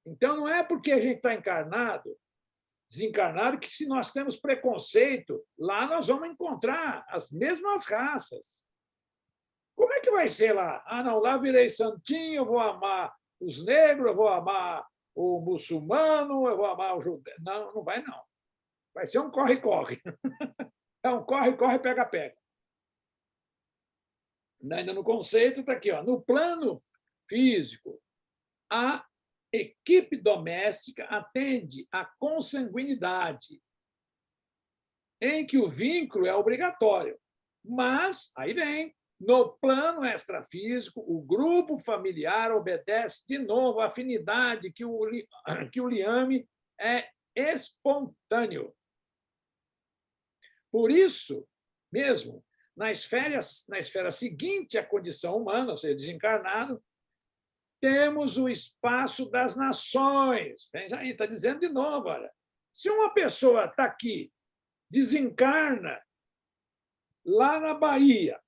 Então, não é porque a gente está encarnado, desencarnado, que se nós temos preconceito, lá nós vamos encontrar as mesmas raças. Como é que vai ser lá? Ah, não, lá virei santinho, eu vou amar os negros, eu vou amar o muçulmano, eu vou amar o judeu. Não, não vai, não. Vai ser um corre-corre. É um corre-corre, pega-pega. Ainda no conceito, está aqui, ó, no plano físico, a equipe doméstica atende à consanguinidade, em que o vínculo é obrigatório. Mas, aí vem, no plano extrafísico, o grupo familiar obedece, de novo, à afinidade que o liame é espontâneo. Por isso mesmo, na esfera seguinte à condição humana, ou seja, desencarnado, temos o espaço das nações. Aí está dizendo de novo, olha, se uma pessoa está aqui, desencarna lá na Bahia,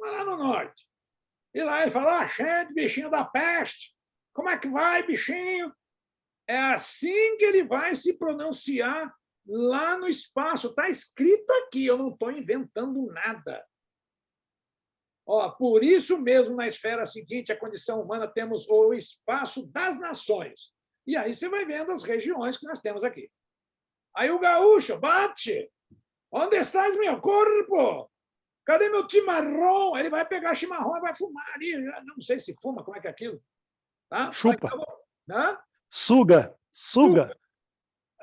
lá no norte, e lá ele fala, gente, bichinho da peste, como é que vai, bichinho? É assim que ele vai se pronunciar lá no espaço. Está escrito aqui, eu não estou inventando nada. Por isso mesmo, na esfera seguinte, a condição humana, temos o espaço das nações. E aí você vai vendo as regiões que nós temos aqui. Aí o gaúcho bate. Onde estás, meu corpo? Cadê meu chimarrão? Ele vai pegar chimarrão e vai fumar ali. Não sei se fuma, como é que é aquilo. Tá? Chupa. Hã? Suga.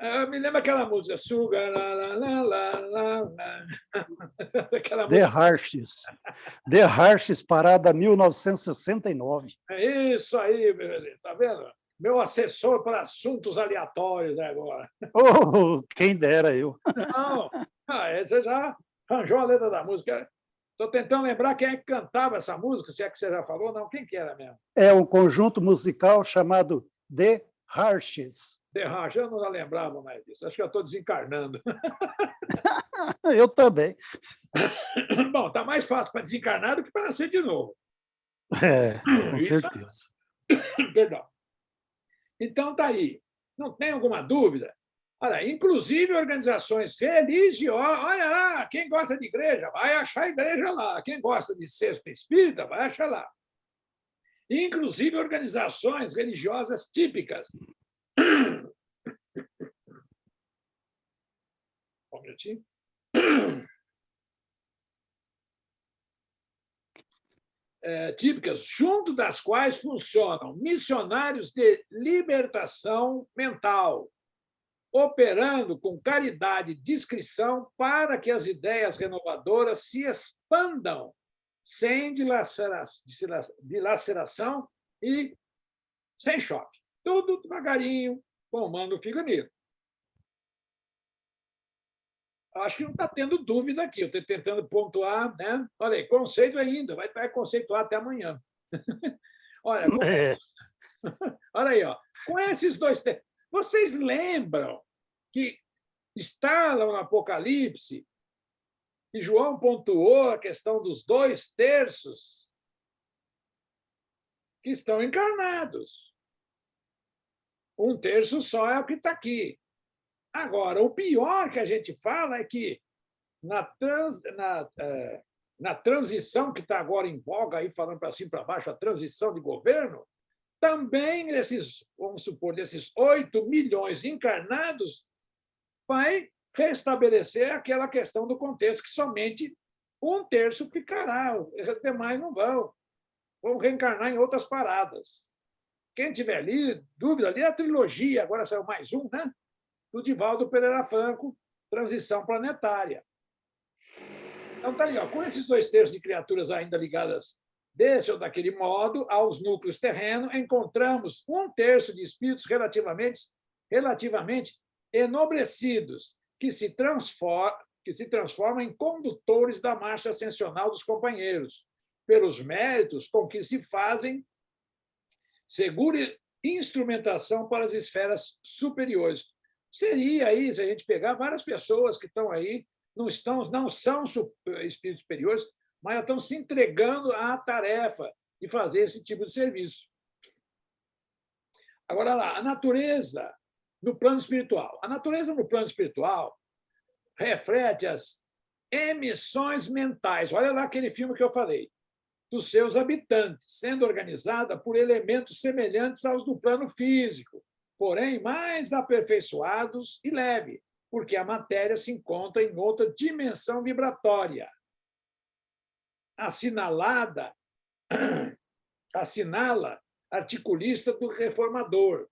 Eu me lembro aquela música, Suga, lá, lá, lá, lá, lá. Aquela The música. Harshes, parada 1969. É isso aí, meu, tá vendo? Meu assessor para assuntos aleatórios agora. Oh, quem dera eu. Não, você já arranjou a letra da música. Estou tentando lembrar quem é que cantava essa música, se é que você já falou, não, quem que era mesmo? É um conjunto musical chamado The Harshes. The Harshes, eu não lembrava mais disso. Acho que eu estou desencarnando. Eu também. Bom, está mais fácil para desencarnar do que para nascer de novo. Com certeza. Perdão. Então, está aí. Não tem alguma dúvida? Olha, inclusive organizações religiosas. Olha lá, quem gosta de igreja, vai achar a igreja lá. Quem gosta de sexta espírita, vai achar lá. Inclusive organizações religiosas típicas. Um minutinho. Típicas, junto das quais funcionam missionários de libertação mental, operando com caridade e discrição para que as ideias renovadoras se expandam sem dilaceração e sem choque. Tudo devagarinho, formando o figurino. acho que não está tendo dúvida aqui. Eu estou tentando pontuar, né? Olha aí, conceito ainda, vai estar conceituar até amanhã. Olha, olha aí, ó. Com esses dois terços. Vocês lembram que está lá no Apocalipse que João pontuou a questão dos 2/3 que estão encarnados. 1/3 só é o que está aqui. Agora, o pior que a gente fala é que na transição que está agora em voga, aí falando para cima e para baixo, a transição de governo, também vamos supor, desses 8 milhões encarnados, vai restabelecer aquela questão do contexto que somente 1/3 ficará, os demais não vão reencarnar em outras paradas. Quem tiver ali, dúvida, ali é a trilogia, agora saiu mais um, né? Do Divaldo Pereira Franco, Transição Planetária. Então, tá ali, ó, com esses 2/3 de criaturas ainda ligadas desse ou daquele modo aos núcleos terrenos, encontramos 1/3 de espíritos relativamente enobrecidos, que se transformam em condutores da marcha ascensional dos companheiros, pelos méritos com que se fazem segura instrumentação para as esferas superiores. Seria aí, se a gente pegar várias pessoas que estão aí, não são espíritos superiores, mas estão se entregando à tarefa de fazer esse tipo de serviço. Agora lá, a natureza no plano espiritual. A natureza no plano espiritual reflete as emissões mentais. Olha lá aquele filme que eu falei, dos seus habitantes, sendo organizada por elementos semelhantes aos do plano físico, porém mais aperfeiçoados e leve, porque a matéria se encontra em outra dimensão vibratória. Assinala articulista do Reformador,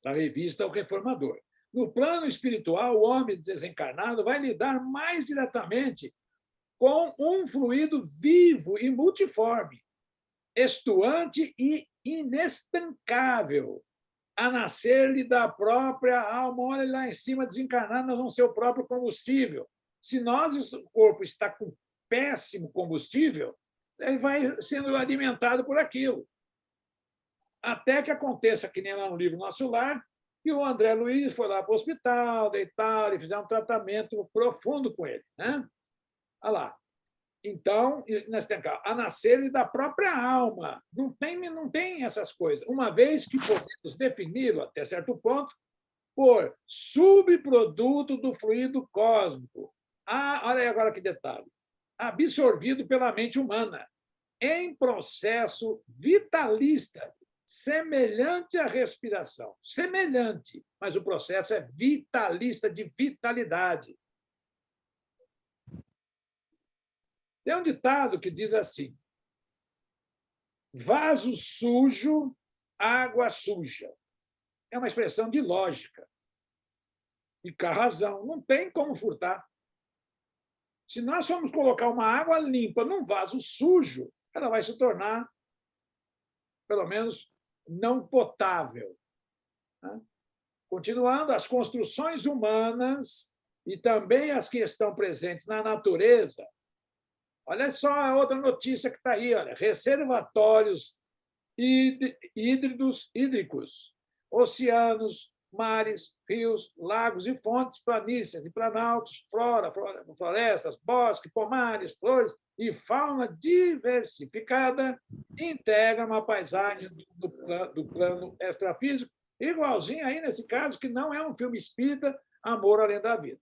da revista O Reformador. No plano espiritual, o homem desencarnado vai lidar mais diretamente com um fluido vivo e multiforme, estuante e inestancável, a nascer-lhe da própria alma. Olha lá em cima, desencarnado, nós vamos ser o próprio combustível. Se o corpo está com péssimo combustível, ele vai sendo alimentado por aquilo. Até que aconteça, que nem lá no livro Nosso Lar, que o André Luiz foi lá para o hospital, deitaram e fizeram um tratamento profundo com ele, né? Olha lá. Então, nós temos a nascer da própria alma. Não tem essas coisas. Uma vez que podemos defini-lo, até certo ponto, por subproduto do fluido cósmico. Olha aí agora que detalhe. Absorvido pela mente humana, em processo vitalista, semelhante à respiração. Semelhante, mas o processo é vitalista, de vitalidade. Tem um ditado que diz assim: vaso sujo, água suja. É uma expressão de lógica. E com a razão, não tem como furtar. Se nós formos colocar uma água limpa num vaso sujo, ela vai se tornar, pelo menos, não potável. Continuando, as construções humanas e também as que estão presentes na natureza. Olha só a outra notícia que está aí, olha, reservatórios hídricos, oceanos, mares, rios, lagos e fontes, planícies e planaltos, florestas, bosques, pomares, flores e fauna diversificada integram a paisagem do plano extrafísico, igualzinho aí nesse caso, que não é um filme espírita, Amor Além da Vida.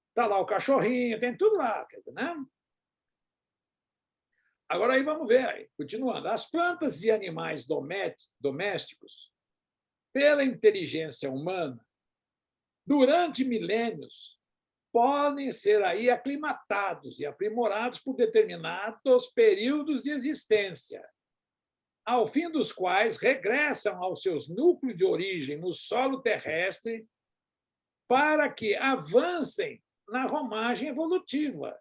Está lá o cachorrinho, tem tudo lá, né? Agora aí vamos ver, aí, continuando. As plantas e animais domésticos, pela inteligência humana, durante milênios, podem ser aí aclimatados e aprimorados por determinados períodos de existência, ao fim dos quais regressam aos seus núcleos de origem no solo terrestre para que avancem na romagem evolutiva,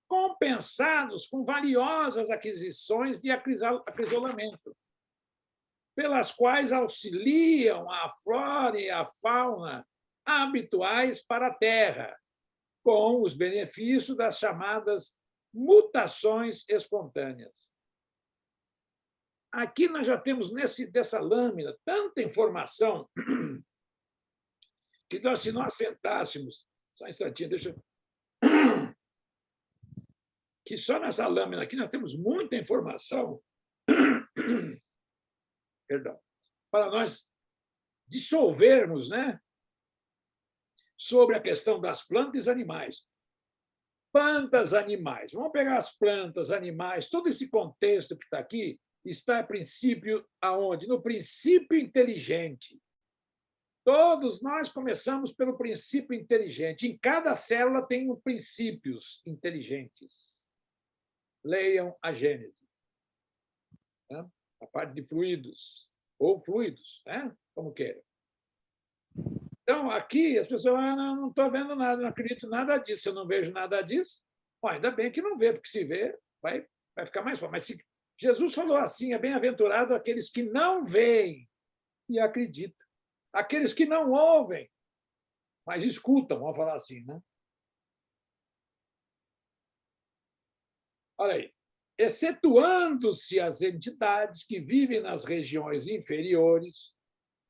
compensados com valiosas aquisições de acrisolamento, pelas quais auxiliam a flora e a fauna habituais para a Terra, com os benefícios das chamadas mutações espontâneas. Aqui nós já temos, dessa lâmina, tanta informação que se nós sentássemos... Só um instantinho, deixa eu... Que só nessa lâmina aqui nós temos muita informação, perdão, para nós dissolvermos, né, sobre a questão das plantas e animais. Plantas, animais. Vamos pegar as plantas, animais, todo esse contexto que está aqui está, a princípio, aonde? No princípio inteligente. Todos nós começamos pelo princípio inteligente. Em cada célula tem princípios inteligentes. Leiam a Gênese. Né? A parte de fluidos, ou fluidos, né? Como queiram. Então, aqui, as pessoas não estou vendo nada, não acredito em nada disso, eu não vejo nada disso. Bom, ainda bem que não vê, porque se vê, vai ficar mais forte. Mas se Jesus falou assim, é bem-aventurado aqueles que não veem e acreditam. Aqueles que não ouvem, mas escutam, vamos falar assim, né? Olha aí. Excetuando-se as entidades que vivem nas regiões inferiores,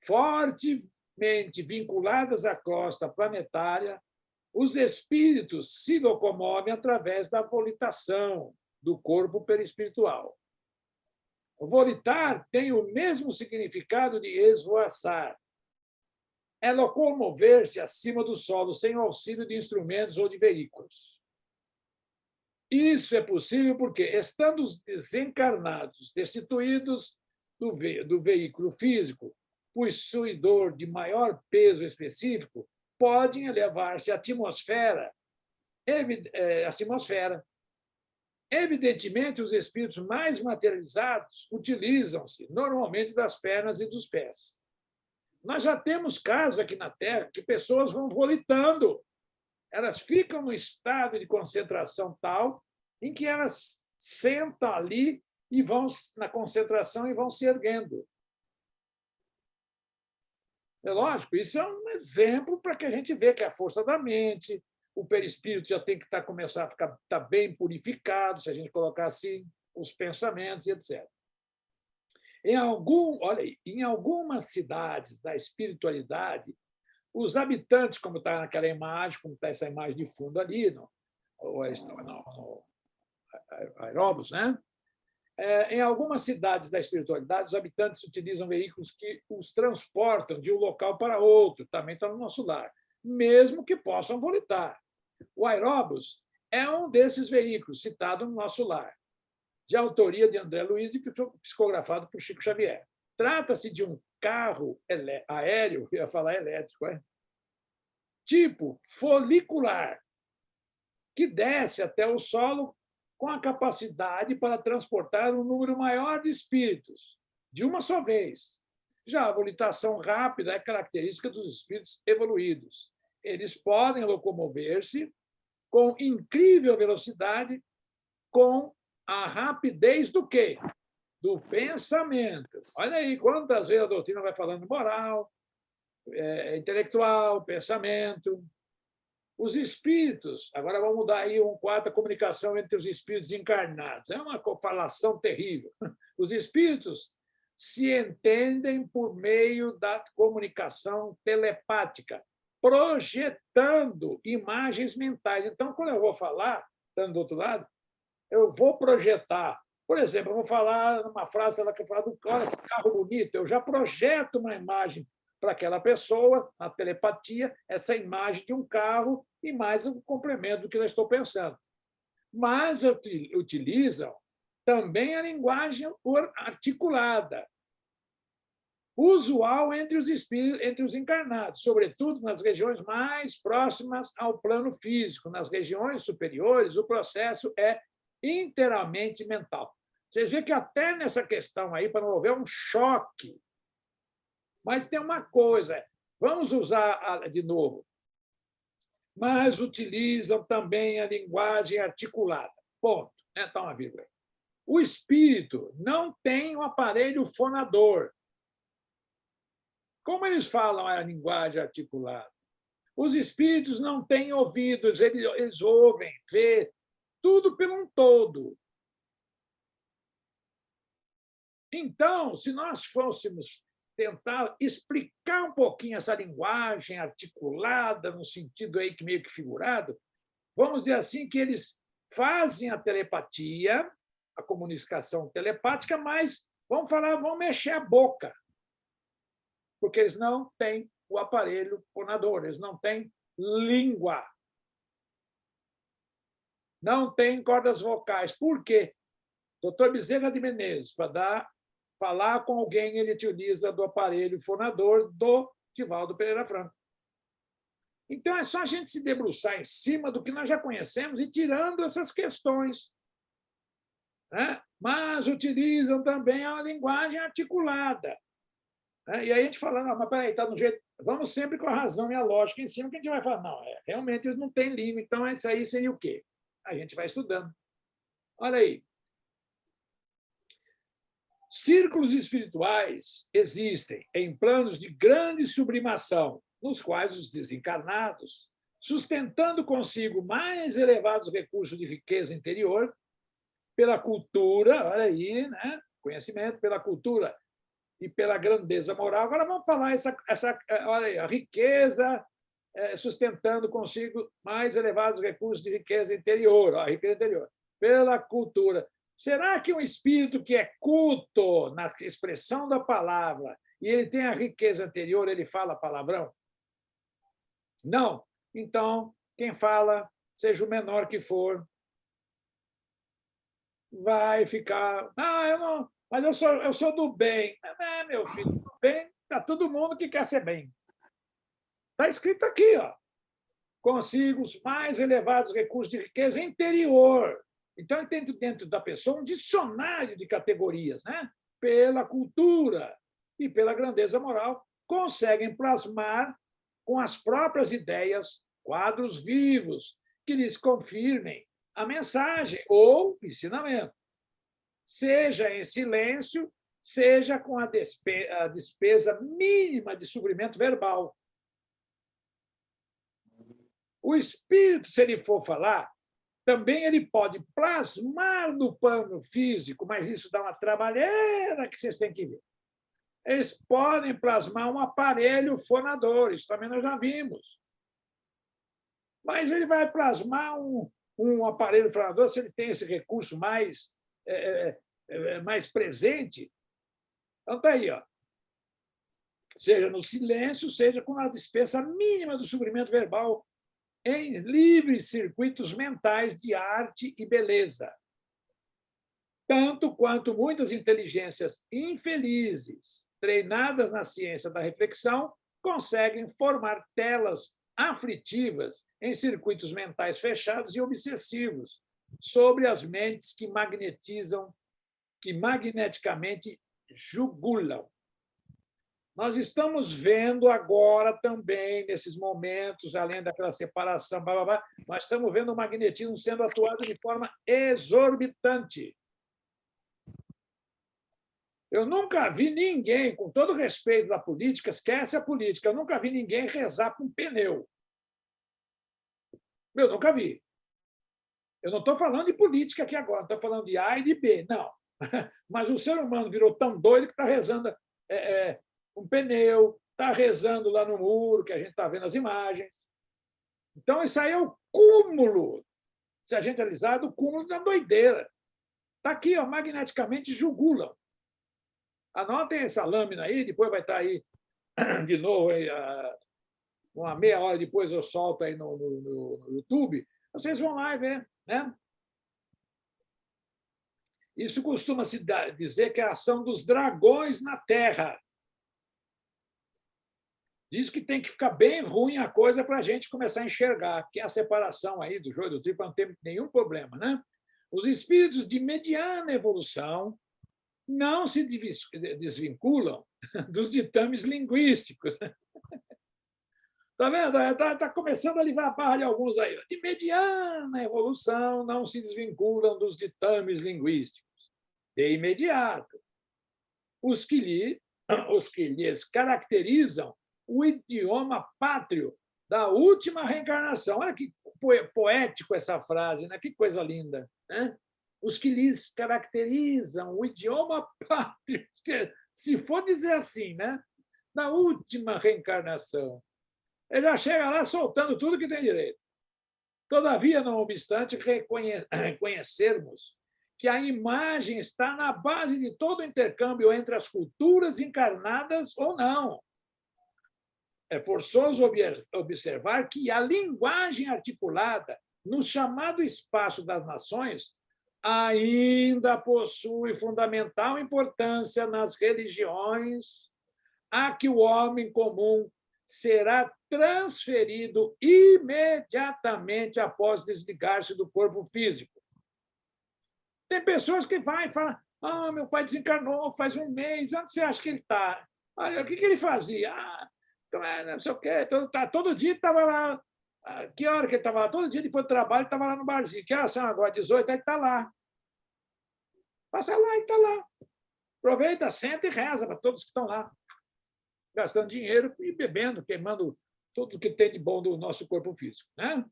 fortemente vinculadas à crosta planetária, os espíritos se locomovem através da volitação do corpo perispiritual. O volitar tem o mesmo significado de esvoaçar. É locomover-se acima do solo sem auxílio de instrumentos ou de veículos. Isso é possível porque, estando os desencarnados destituídos do veículo físico, possuidor de maior peso específico, podem elevar-se à atmosfera. Evidentemente, os espíritos mais materializados utilizam-se normalmente das pernas e dos pés. Nós já temos casos aqui na Terra que pessoas vão volitando. Elas ficam no estado de concentração tal em que elas sentam ali e vão na concentração e vão se erguendo. É lógico, isso é um exemplo para que a gente veja que a força da mente, o perispírito já tem que começar a estar bem purificado, se a gente colocar assim, os pensamentos e etc. Olha aí, em algumas cidades da espiritualidade, os habitantes, como está naquela imagem, como está essa imagem de fundo ali, no aeróbus, né? Em algumas cidades da espiritualidade, os habitantes utilizam veículos que os transportam de um local para outro, também está no nosso lar, mesmo que possam volitar. O aeróbus é um desses veículos citado no nosso lar, de autoria de André Luiz e psicografado por Chico Xavier. Trata-se de um carro aéreo, eu ia falar elétrico, tipo folicular, que desce até o solo com a capacidade para transportar um número maior de espíritos, de uma só vez. Já a volitação rápida é característica dos espíritos evoluídos. Eles podem locomover-se com incrível velocidade, com a rapidez do quê? Do pensamento. Olha aí quantas vezes a doutrina vai falando moral, intelectual, pensamento. Os espíritos, agora vamos mudar aí um quadro, a comunicação entre os espíritos encarnados. É uma falação terrível. Os espíritos se entendem por meio da comunicação telepática, projetando imagens mentais. Então, quando eu vou falar, estando do outro lado, eu vou projetar. Por exemplo, eu vou falar uma frase ela que fala do carro bonito, eu já projeto uma imagem para aquela pessoa, na telepatia, essa imagem de um carro e mais um complemento do que eu estou pensando. Mas utilizam também a linguagem articulada, usual entre os espíritos, entre os encarnados, sobretudo nas regiões mais próximas ao plano físico. Nas regiões superiores, o processo é inteiramente mental. Vocês veem que até nessa questão aí, para não haver um choque, mas tem uma coisa, vamos usar de novo, mas utilizam também a linguagem articulada. Ponto. Então, uma vírgula. O espírito não tem um aparelho fonador. Como eles falam a linguagem articulada? Os espíritos não têm ouvidos, eles ouvem, vê, tudo pelo um todo. Então, se nós fôssemos tentar explicar um pouquinho essa linguagem articulada, no sentido aí que meio que figurado, vamos dizer assim que eles fazem a telepatia, a comunicação telepática, mas vão mexer a boca, porque eles não têm o aparelho fonador, eles não têm língua, não têm cordas vocais. Por quê? Doutor Bezerra de Menezes, para falar com alguém, ele utiliza do aparelho fonador do Divaldo Pereira Franco. Então, é só a gente se debruçar em cima do que nós já conhecemos e tirando essas questões. Né? Mas utilizam também a linguagem articulada. Né? E aí a gente fala, não, mas peraí, está no jeito... Vamos sempre com a razão e a lógica em cima, que a gente vai falar, não, realmente eles não têm língua, então isso aí seria o quê? A gente vai estudando. Olha aí. Círculos espirituais existem em planos de grande sublimação, nos quais os desencarnados, sustentando consigo mais elevados recursos de riqueza interior, pela cultura, olha aí, né? Conhecimento, pela cultura e pela grandeza moral. Agora vamos falar olha aí, a riqueza sustentando consigo mais elevados recursos de riqueza interior, ó, riqueza interior, pela cultura. Será que um espírito que é culto na expressão da palavra e ele tem a riqueza anterior, ele fala palavrão? Não. Então, quem fala, seja o menor que for, vai ficar... Ah, eu não... Mas eu sou do bem. Meu filho, do bem, está todo mundo que quer ser bem. Está escrito aqui, ó. Consigo os mais elevados recursos de riqueza interior. Então, ele tem dentro da pessoa um dicionário de categorias, né? Pela cultura e pela grandeza moral, conseguem plasmar com as próprias ideias quadros vivos que lhes confirmem a mensagem ou ensinamento, seja em silêncio, seja com a despesa mínima de suprimento verbal. O espírito, se ele for falar, também ele pode plasmar no plano físico, mas isso dá uma trabalheira que vocês têm que ver. Eles podem plasmar um aparelho fonador, isso também nós já vimos. Mas ele vai plasmar um aparelho fonador se ele tem esse recurso mais presente. Então, está aí, ó. Seja no silêncio, seja com a dispensa mínima do suprimento verbal em livres circuitos mentais de arte e beleza. Tanto quanto muitas inteligências infelizes, treinadas na ciência da reflexão, conseguem formar telas aflitivas em circuitos mentais fechados e obsessivos sobre as mentes que magneticamente jugulam. Nós estamos vendo agora também, nesses momentos, além daquela separação, nós estamos vendo o magnetismo sendo atuado de forma exorbitante. Eu nunca vi ninguém, com todo respeito da política, esquece a política, eu nunca vi ninguém rezar com um pneu. Eu nunca vi. Eu não estou falando de política aqui agora, não estou falando de A e de B, não. Mas o ser humano virou tão doido que está rezando um pneu, está rezando lá no muro, que a gente está vendo as imagens. Então, isso aí é o cúmulo, se a gente analisar, do cúmulo da doideira. Está aqui, ó, magneticamente jugulam. Anotem essa lâmina aí, depois vai estar aí de novo, aí, uma meia hora depois eu solto aí no YouTube, vocês vão lá e ver. Né? Isso costuma-se dizer que é a ação dos dragões na Terra. Diz que tem que ficar bem ruim a coisa para a gente começar a enxergar, que é a separação aí do joio do trigo não tem nenhum problema. Né? Os espíritos de mediana evolução não se desvinculam dos ditames linguísticos. Está vendo? Está começando a livrar a barra de alguns aí. De mediana evolução não se desvinculam dos ditames linguísticos. De imediato. Os que lhes caracterizam o idioma pátrio da última reencarnação. Olha que poético essa frase, né? Que coisa linda, né? Os que lhes caracterizam o idioma pátrio, se for dizer assim, né? Na última reencarnação. Ele já chega lá soltando tudo que tem direito. Todavia, não obstante, reconhecermos que a imagem está na base de todo o intercâmbio entre as culturas encarnadas ou não. É forçoso observar que a linguagem articulada no chamado espaço das nações ainda possui fundamental importância nas religiões a que o homem comum será transferido imediatamente após desligar-se do corpo físico. Tem pessoas que vão e falam: ah, meu pai desencarnou faz um mês, onde você acha que ele está? Olha, o que ele fazia? Ah, não sei o quê, todo dia estava lá. Que hora que ele estava lá? Todo dia, depois do trabalho, ele estava lá no barzinho. Que horas são agora? 18, ele está lá. Passa lá, ele está lá. Aproveita, senta e reza para todos que estão lá, gastando dinheiro e bebendo, queimando tudo que tem de bom do nosso corpo físico, né?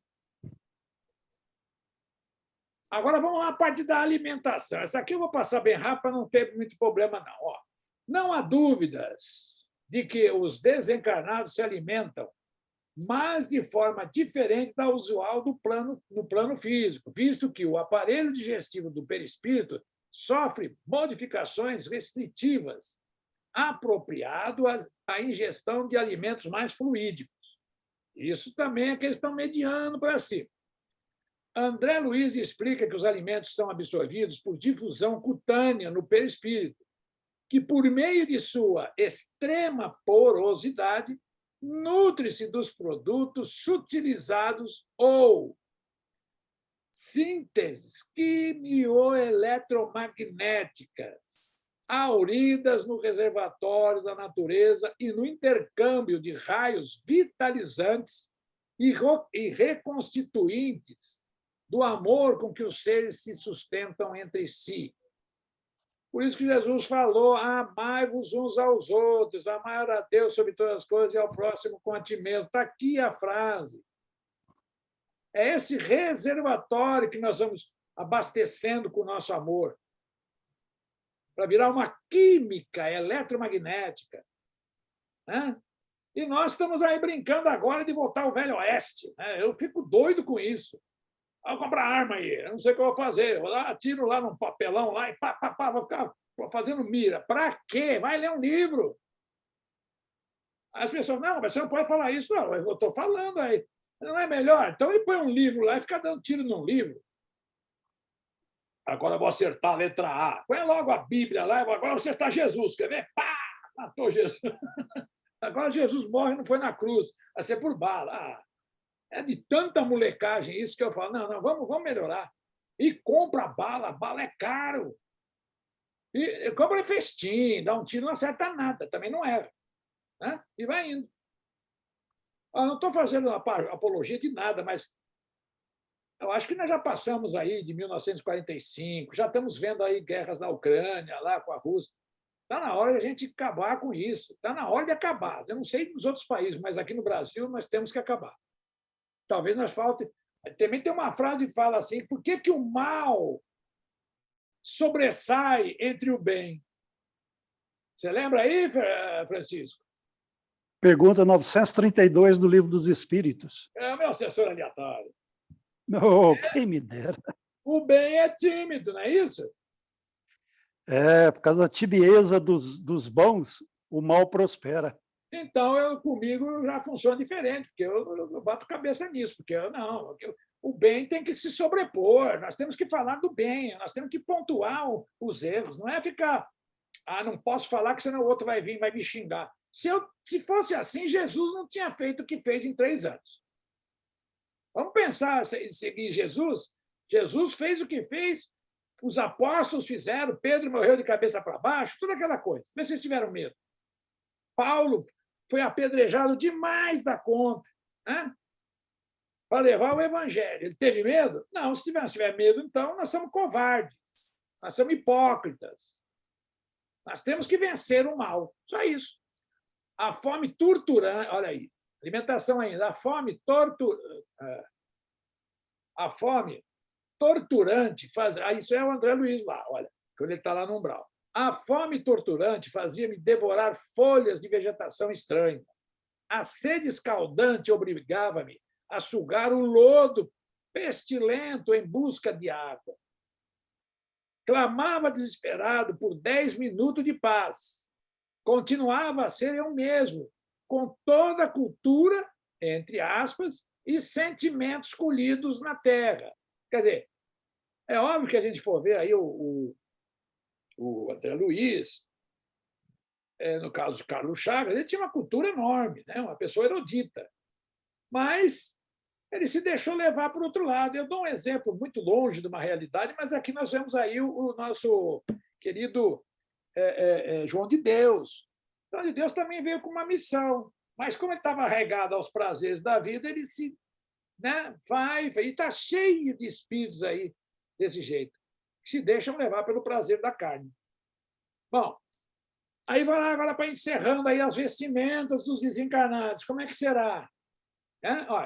Agora vamos lá à parte da alimentação. Essa aqui eu vou passar bem rápido para não ter muito problema, não. Ó, não há dúvidas de que os desencarnados se alimentam, mas de forma diferente da usual no plano físico, visto que o aparelho digestivo do perispírito sofre modificações restritivas, apropriado à ingestão de alimentos mais fluídicos. Isso também é questão mediano para si. André Luiz explica que os alimentos são absorvidos por difusão cutânea no perispírito, que, por meio de sua extrema porosidade, nutre-se dos produtos sutilizados ou sínteses quimioeletromagnéticas auridas no reservatório da natureza e no intercâmbio de raios vitalizantes e reconstituintes do amor com que os seres se sustentam entre si. Por isso que Jesus falou: amai-vos uns aos outros, amai a Deus sobre todas as coisas e ao próximo como a ti mesmo. Está aqui a frase. É esse reservatório que nós vamos abastecendo com o nosso amor, para virar uma química eletromagnética, né? E nós estamos aí brincando agora de voltar ao Velho Oeste, né? Eu fico doido com isso. Vou comprar arma aí, eu não sei o que eu vou fazer. Vou lá, atiro lá num papelão lá e vou ficar fazendo mira. Para quê? Vai ler um livro. As pessoas: não, mas você não pode falar isso. Não, eu estou falando aí. Não é melhor? Então ele põe um livro lá e fica dando tiro num livro. Agora eu vou acertar a letra A. Põe logo a Bíblia lá, agora eu vou acertar Jesus. Quer ver? Pá! Matou Jesus. Agora Jesus morre, não foi na cruz, vai ser por bala. Ah, é de tanta molecagem isso que eu falo: não, vamos melhorar. E compra bala é caro. E compra festim, dá um tiro, não acerta nada, também não erra, né? E vai indo. Eu não estou fazendo apologia de nada, mas eu acho que nós já passamos aí de 1945, já estamos vendo aí guerras na Ucrânia, lá com a Rússia. Está na hora de a gente acabar com isso. Está na hora de acabar. Eu não sei nos outros países, mas aqui no Brasil nós temos que acabar. Talvez nós falte. Também tem uma frase que fala assim: por que o mal sobressai entre o bem? Você lembra aí, Francisco? Pergunta 932 do Livro dos Espíritos. É o meu assessor aleatório. Oh, quem me dera. O bem é tímido, não é isso? É, por causa da tibieza dos bons, o mal prospera. Então, comigo já funciona diferente, porque eu bato cabeça nisso, porque o bem tem que se sobrepor, nós temos que falar do bem, nós temos que pontuar os erros, não é ficar: não posso falar que senão o outro vai vir e vai me xingar. Se fosse assim, Jesus não tinha feito o que fez em 3 anos. Vamos pensar em seguir Jesus? Jesus fez o que fez, os apóstolos fizeram, Pedro morreu de cabeça para baixo, toda aquela coisa. Vê se vocês tiveram medo. Paulo foi apedrejado demais da conta, né? Para levar o evangelho. Ele teve medo? Não, se tiver medo, então nós somos covardes, nós somos hipócritas. Nós temos que vencer o mal, só isso. A fome torturante, olha aí, Alimentação ainda. A fome torturante faz. Isso é o André Luiz lá, olha, quando ele está lá no umbral. A fome torturante fazia-me devorar folhas de vegetação estranha. A sede escaldante obrigava-me a sugar o lodo pestilento em busca de água. Clamava desesperado por 10 minutos de paz. Continuava a ser eu mesmo, com toda a cultura, entre aspas, e sentimentos colhidos na terra. Quer dizer, é óbvio que a gente for ver aí o André Luiz, no caso de Carlos Chagas, ele tinha uma cultura enorme, né? Uma pessoa erudita. Mas ele se deixou levar para o outro lado. Eu dou um exemplo muito longe de uma realidade, mas aqui nós vemos aí o nosso querido João de Deus. João de Deus também veio com uma missão, mas como ele estava regado aos prazeres da vida, ele se vai, e está cheio de espíritos aí desse jeito, que se deixam levar pelo prazer da carne. Bom, aí vai lá agora para encerrando aí as vestimentas dos desencarnados. Como é que será?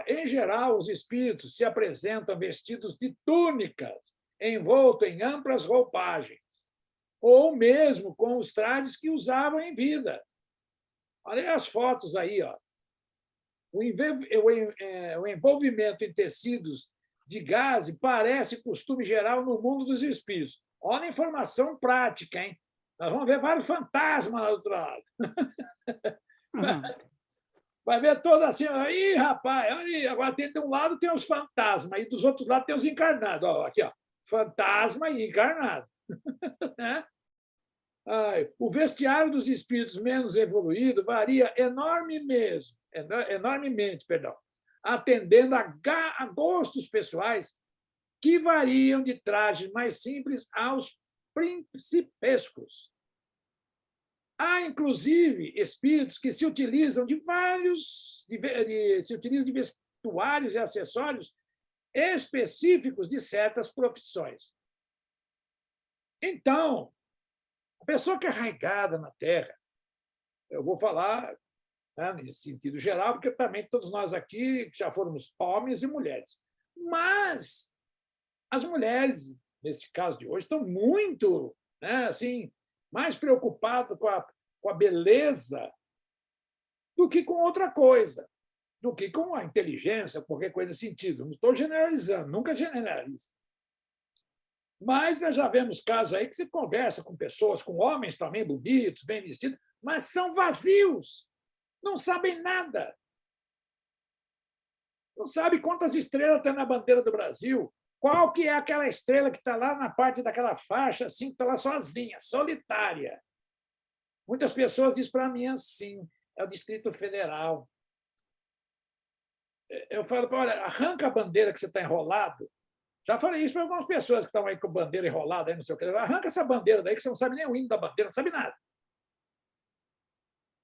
Em geral, os espíritos se apresentam vestidos de túnicas, envolto em amplas roupagens, ou mesmo com os trajes que usavam em vida. Olha as fotos aí. O envolvimento em tecidos de gaze parece costume geral no mundo dos espíritos. Olha a informação prática, hein? Nós vamos ver vários fantasmas lá do outro lado. Vai ver todo assim, ih, rapaz, aí, agora tem de um lado tem os fantasmas, e dos outros lados tem os encarnados. Aqui, fantasma e encarnado. O vestiário dos espíritos menos evoluídos varia enormemente, atendendo a gostos pessoais que variam de trajes mais simples aos principescos. Há, inclusive, espíritos que se utilizam de vestuários e acessórios específicos de certas profissões. Então, a pessoa que é arraigada na Terra, eu vou falar nesse sentido geral, porque também todos nós aqui já fomos homens e mulheres. Mas as mulheres, nesse caso de hoje, estão muito assim, mais preocupado com a beleza do que com outra coisa, do que com a inteligência, qualquer coisa nesse sentido. Não estou generalizando, nunca generalizo. Mas nós já vemos casos aí que você conversa com pessoas, com homens também bonitos, bem vestidos, mas são vazios, não sabem nada. Não sabe quantas estrelas tem na bandeira do Brasil, qual que é aquela estrela que está lá na parte daquela faixa, assim, que está lá sozinha, solitária. Muitas pessoas dizem para mim assim, é o Distrito Federal. Eu falo, olha, arranca a bandeira que você está enrolado. Já falei isso para algumas pessoas que estão aí com bandeira enrolada, aí, não sei o que. Arranca essa bandeira daí, que você não sabe nem o hino da bandeira, não sabe nada.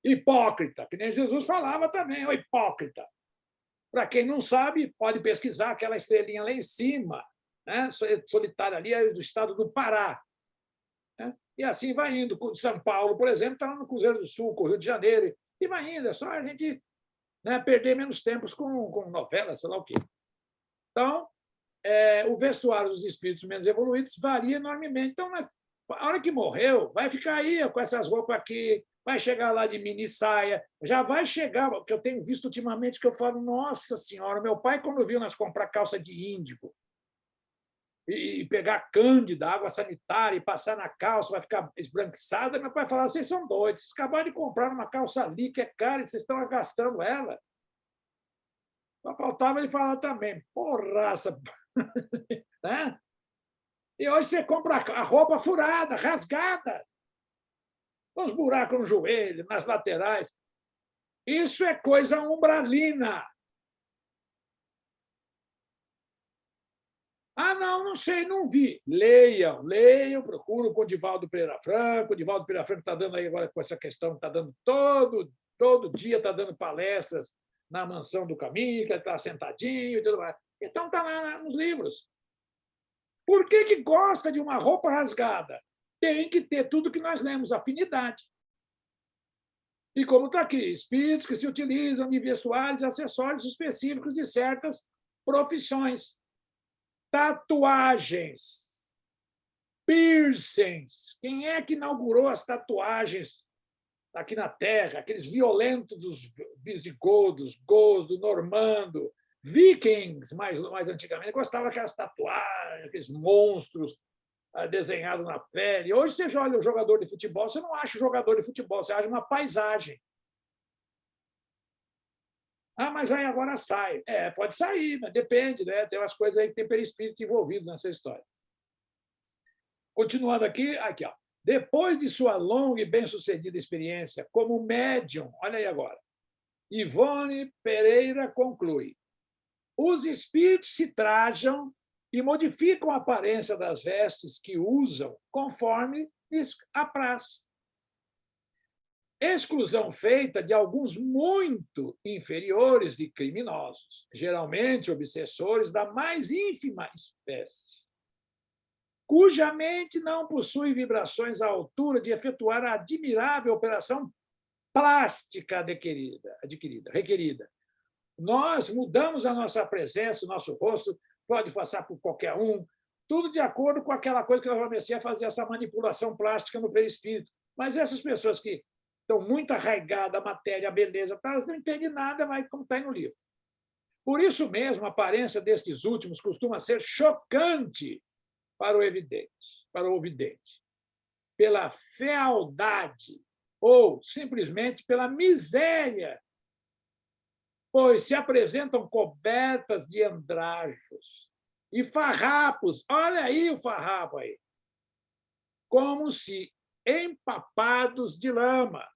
Hipócrita, que nem Jesus falava também, o hipócrita. Para quem não sabe, pode pesquisar aquela estrelinha lá em cima, solitária ali, é do estado do Pará. E assim vai indo. São Paulo, por exemplo, está no Cruzeiro do Sul, com o Rio de Janeiro, e vai indo. É só a gente perder menos tempos com novelas, sei lá o quê. Então, o vestuário dos espíritos menos evoluídos varia enormemente. Então, a hora que morreu, vai ficar aí com essas roupas aqui, vai chegar lá de mini saia, já vai chegar, que eu tenho visto ultimamente, que eu falo, nossa senhora, meu pai, quando viu nós comprar calça de índigo e pegar cândida, água sanitária, e passar na calça, vai ficar esbranquiçada, meu pai falava, vocês são doidos, vocês acabaram de comprar uma calça ali, que é cara, e vocês estão gastando ela. Só faltava ele falar também, porraça, né? E hoje você compra a roupa furada, rasgada, com os buracos no joelho, nas laterais. Isso é coisa umbralina. Não sei, não vi. Leiam, procura o Divaldo Pereira Franco. O Divaldo Pereira Franco está dando aí agora com essa questão, está dando todo dia, está dando palestras na Mansão do Caminho, que ele está sentadinho e tudo mais. Então está lá nos livros. Por que gosta de uma roupa rasgada? Tem que ter tudo que nós lemos, afinidade. E como está aqui, espíritos que se utilizam de vestuários e acessórios específicos de certas profissões. Tatuagens, piercings. Quem é que inaugurou as tatuagens aqui na Terra? Aqueles violentos dos visigodos, gols, do normando, vikings, mais antigamente, gostavam daquelas tatuagens, aqueles monstros desenhados na pele. Hoje você olha o jogador de futebol, você não acha jogador de futebol, você acha uma paisagem. Ah, mas aí agora sai. Pode sair, mas depende, né? Tem umas coisas aí que tem perispírito envolvido nessa história. Continuando aqui, ó. Depois de sua longa e bem-sucedida experiência como médium, olha aí agora, Ivone Pereira conclui: os espíritos se trajam e modificam a aparência das vestes que usam conforme lhes apraz. Exclusão feita de alguns muito inferiores e criminosos, geralmente obsessores da mais ínfima espécie, cuja mente não possui vibrações à altura de efetuar a admirável operação plástica requerida. Nós mudamos a nossa presença, o nosso rosto, pode passar por qualquer um, tudo de acordo com aquela coisa que nós comecei a fazer, essa manipulação plástica no perispírito. Mas essas pessoas que estão muito arraigadas à matéria, à beleza, elas não entendem nada, mas como está aí no livro. Por isso mesmo, a aparência destes últimos costuma ser chocante para o ouvidente, pela fealdade ou simplesmente pela miséria, pois se apresentam cobertas de andrajos e farrapos, olha aí o farrapo aí, como se empapados de lama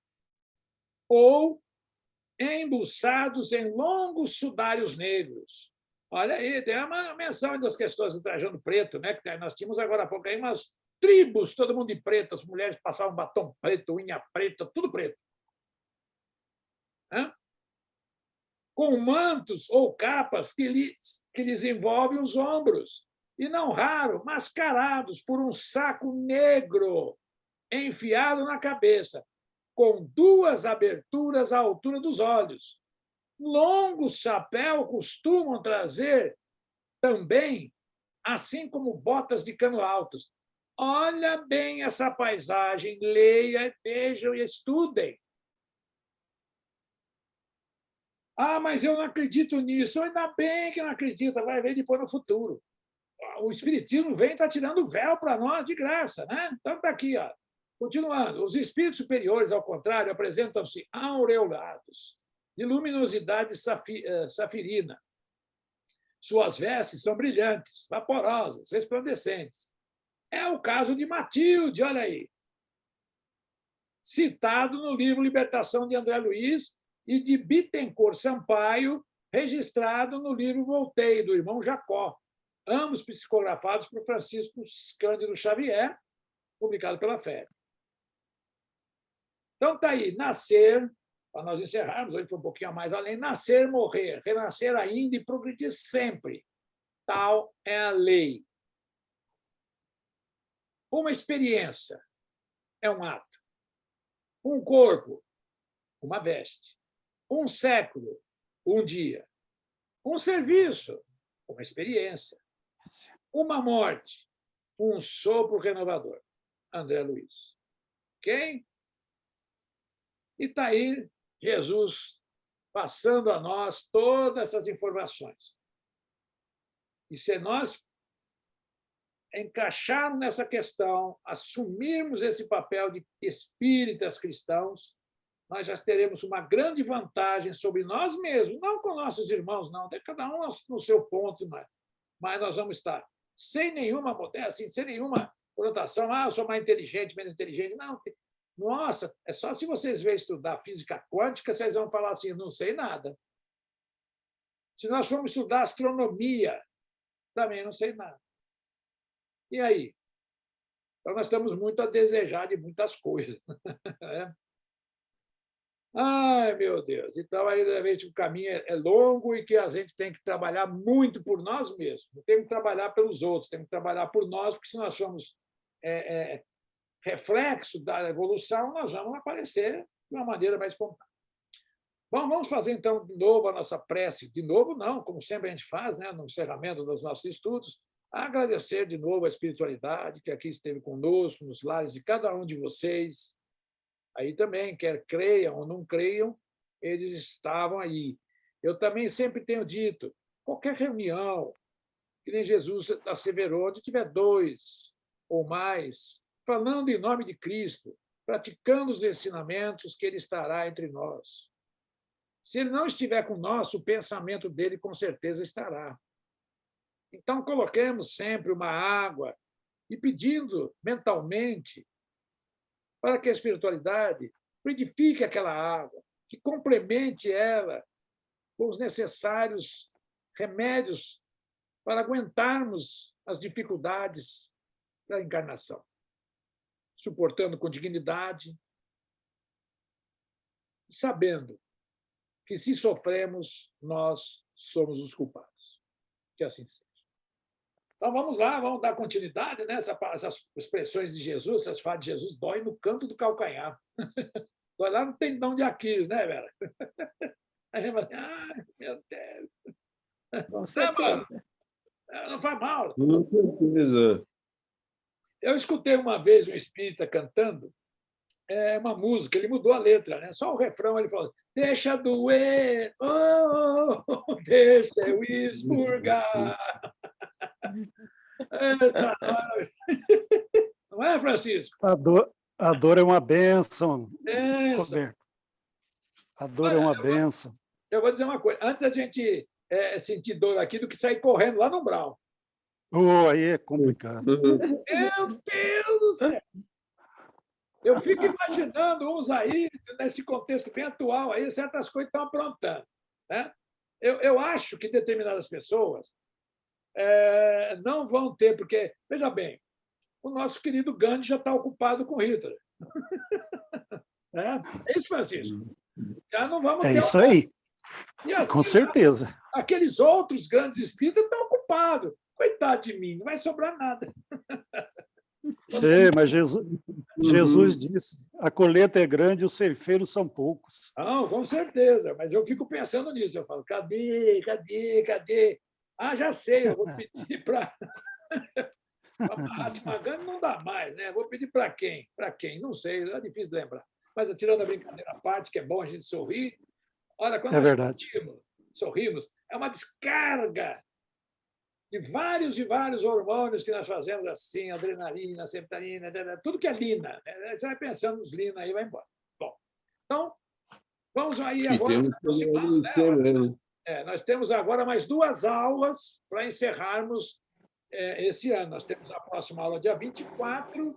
ou embuçados em longos sudários negros. Olha aí, tem uma menção das questões do trajando preto, né? Que nós tínhamos agora há pouco aí umas tribos, todo mundo de preto, as mulheres passavam batom preto, unha preta, tudo preto. Hã? Com mantos ou capas que lhes envolvem os ombros, e não raro, mascarados por um saco negro enfiado na cabeça, com 2 aberturas à altura dos olhos. Longo chapéu costumam trazer também, assim como botas de cano altos. Olha bem essa paisagem, leia, vejam e estudem. Ah, mas eu não acredito nisso. Ainda bem que não acredita, vai ver depois no futuro. O Espiritismo vem e está tirando o véu para nós de graça, né? Então está aqui, ó. Continuando. Os espíritos superiores, ao contrário, apresentam-se aureolados, de luminosidade safirina. Suas vestes são brilhantes, vaporosas, resplandecentes. É o caso de Matilde, olha aí, citado no livro Libertação de André Luiz, e de Bittencourt Sampaio, registrado no livro Voltei, do irmão Jacó, ambos psicografados por Francisco Cândido Xavier, publicado pela FEB. Então, está aí, nascer, para nós encerrarmos, hoje foi um pouquinho a mais além, nascer, morrer, renascer ainda e progredir sempre. Tal é a lei. Uma experiência é um ato. Um corpo, uma veste. Um século, um dia. Um serviço, uma experiência. Uma morte, um sopro renovador. André Luiz. Ok? E está aí Jesus passando a nós todas essas informações. E se nós encaixarmos nessa questão, assumirmos esse papel de espíritas cristãos, nós já teremos uma grande vantagem sobre nós mesmos, não com nossos irmãos, não, cada um no seu ponto, mas nós vamos estar sem nenhuma modéstia, sem nenhuma conotação, eu sou mais inteligente, menos inteligente. Não, nossa, é só se vocês verem estudar física quântica, vocês vão falar assim, não sei nada. Se nós formos estudar astronomia, também não sei nada. E aí? Então, nós temos muito a desejar de muitas coisas. Ai, meu Deus! Então, aí, realmente, o caminho é longo e que a gente tem que trabalhar muito por nós mesmos. Não temos que trabalhar pelos outros, temos que trabalhar por nós, porque se nós somos reflexo da evolução, nós vamos aparecer de uma maneira mais espontânea. Bom, vamos fazer, então, de novo a nossa prece. De novo, não, como sempre a gente faz, né, no encerramento dos nossos estudos, agradecer de novo a espiritualidade que aqui esteve conosco, nos lares de cada um de vocês. Aí também, quer creiam ou não creiam, eles estavam aí. Eu também sempre tenho dito, qualquer reunião, que nem Jesus asseverou, onde tiver 2 ou mais, falando em nome de Cristo, praticando os ensinamentos, que ele estará entre nós. Se ele não estiver com nós, o pensamento dele com certeza estará. Então, coloquemos sempre uma água e pedindo mentalmente para que a espiritualidade fluidifique aquela água, que complemente ela com os necessários remédios para aguentarmos as dificuldades da encarnação, suportando com dignidade, sabendo que, se sofremos, nós somos os culpados. Que assim seja. Então, vamos lá, vamos dar continuidade, né? Essas expressões de Jesus, essas falas de Jesus, dói no canto do calcanhar. Dói lá no tendão de Aquiles, né, Vera? Aí a gente fala assim, ai, meu Deus. Com certeza. Não faz mal. Com certeza. Eu escutei uma vez um espírita cantando uma música, ele mudou a letra, né? Só o refrão, ele falou, deixa doer, oh, deixa eu expurgar. Eita, não é, Francisco? A dor é uma bênção, Benção. Roberto. A dor é uma bênção. Eu vou dizer uma coisa, antes a gente sentir dor aqui do que sair correndo lá no umbral. Oh, aí é complicado. Meu Deus do céu! Eu fico imaginando uns aí, nesse contexto bem atual, aí, certas coisas estão aprontando. Né? Eu acho que determinadas pessoas não vão ter, porque, veja bem, o nosso querido Gandhi já está ocupado com Hitler. É isso, Francisco? Já não vamos ter. É isso aí, E assim, com certeza. aqueles outros grandes espíritos estão ocupados. Coitado de mim, não vai sobrar nada. Mas Jesus disse, a colheita é grande, os ceifeiros são poucos. Não, com certeza, mas eu fico pensando nisso. Eu falo, cadê? Ah, já sei, eu vou pedir para... Mahatma Gandhi não dá mais, né? Vou pedir para quem? Para quem? Não sei, é difícil de lembrar. Mas, tirando a brincadeira à parte, que é bom a gente sorrir, olha, quando É verdade. sorrimos, é uma descarga de vários hormônios que nós fazemos assim, adrenalina, septarina, tudo que é lina. Né? Você vai pensando nos lina aí, vai embora. Bom, então, vamos aí agora se aproximando. Né? Nós temos agora mais 2 aulas para encerrarmos esse ano. Nós temos a próxima aula dia 24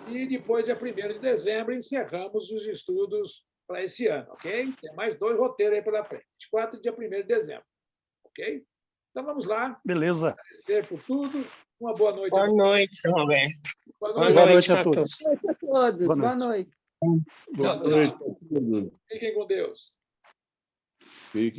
e depois, dia 1º de dezembro, encerramos os estudos para esse ano, ok? Tem mais 2 roteiros aí pela frente. 24 e dia 1º de dezembro, ok? Então, vamos lá. Beleza. Agradecer por tudo. Uma boa noite. Boa noite, Roberto. Boa Boa noite a todos. Boa noite a todos. Boa noite. Boa noite. Boa noite. Fiquem com Deus. Fique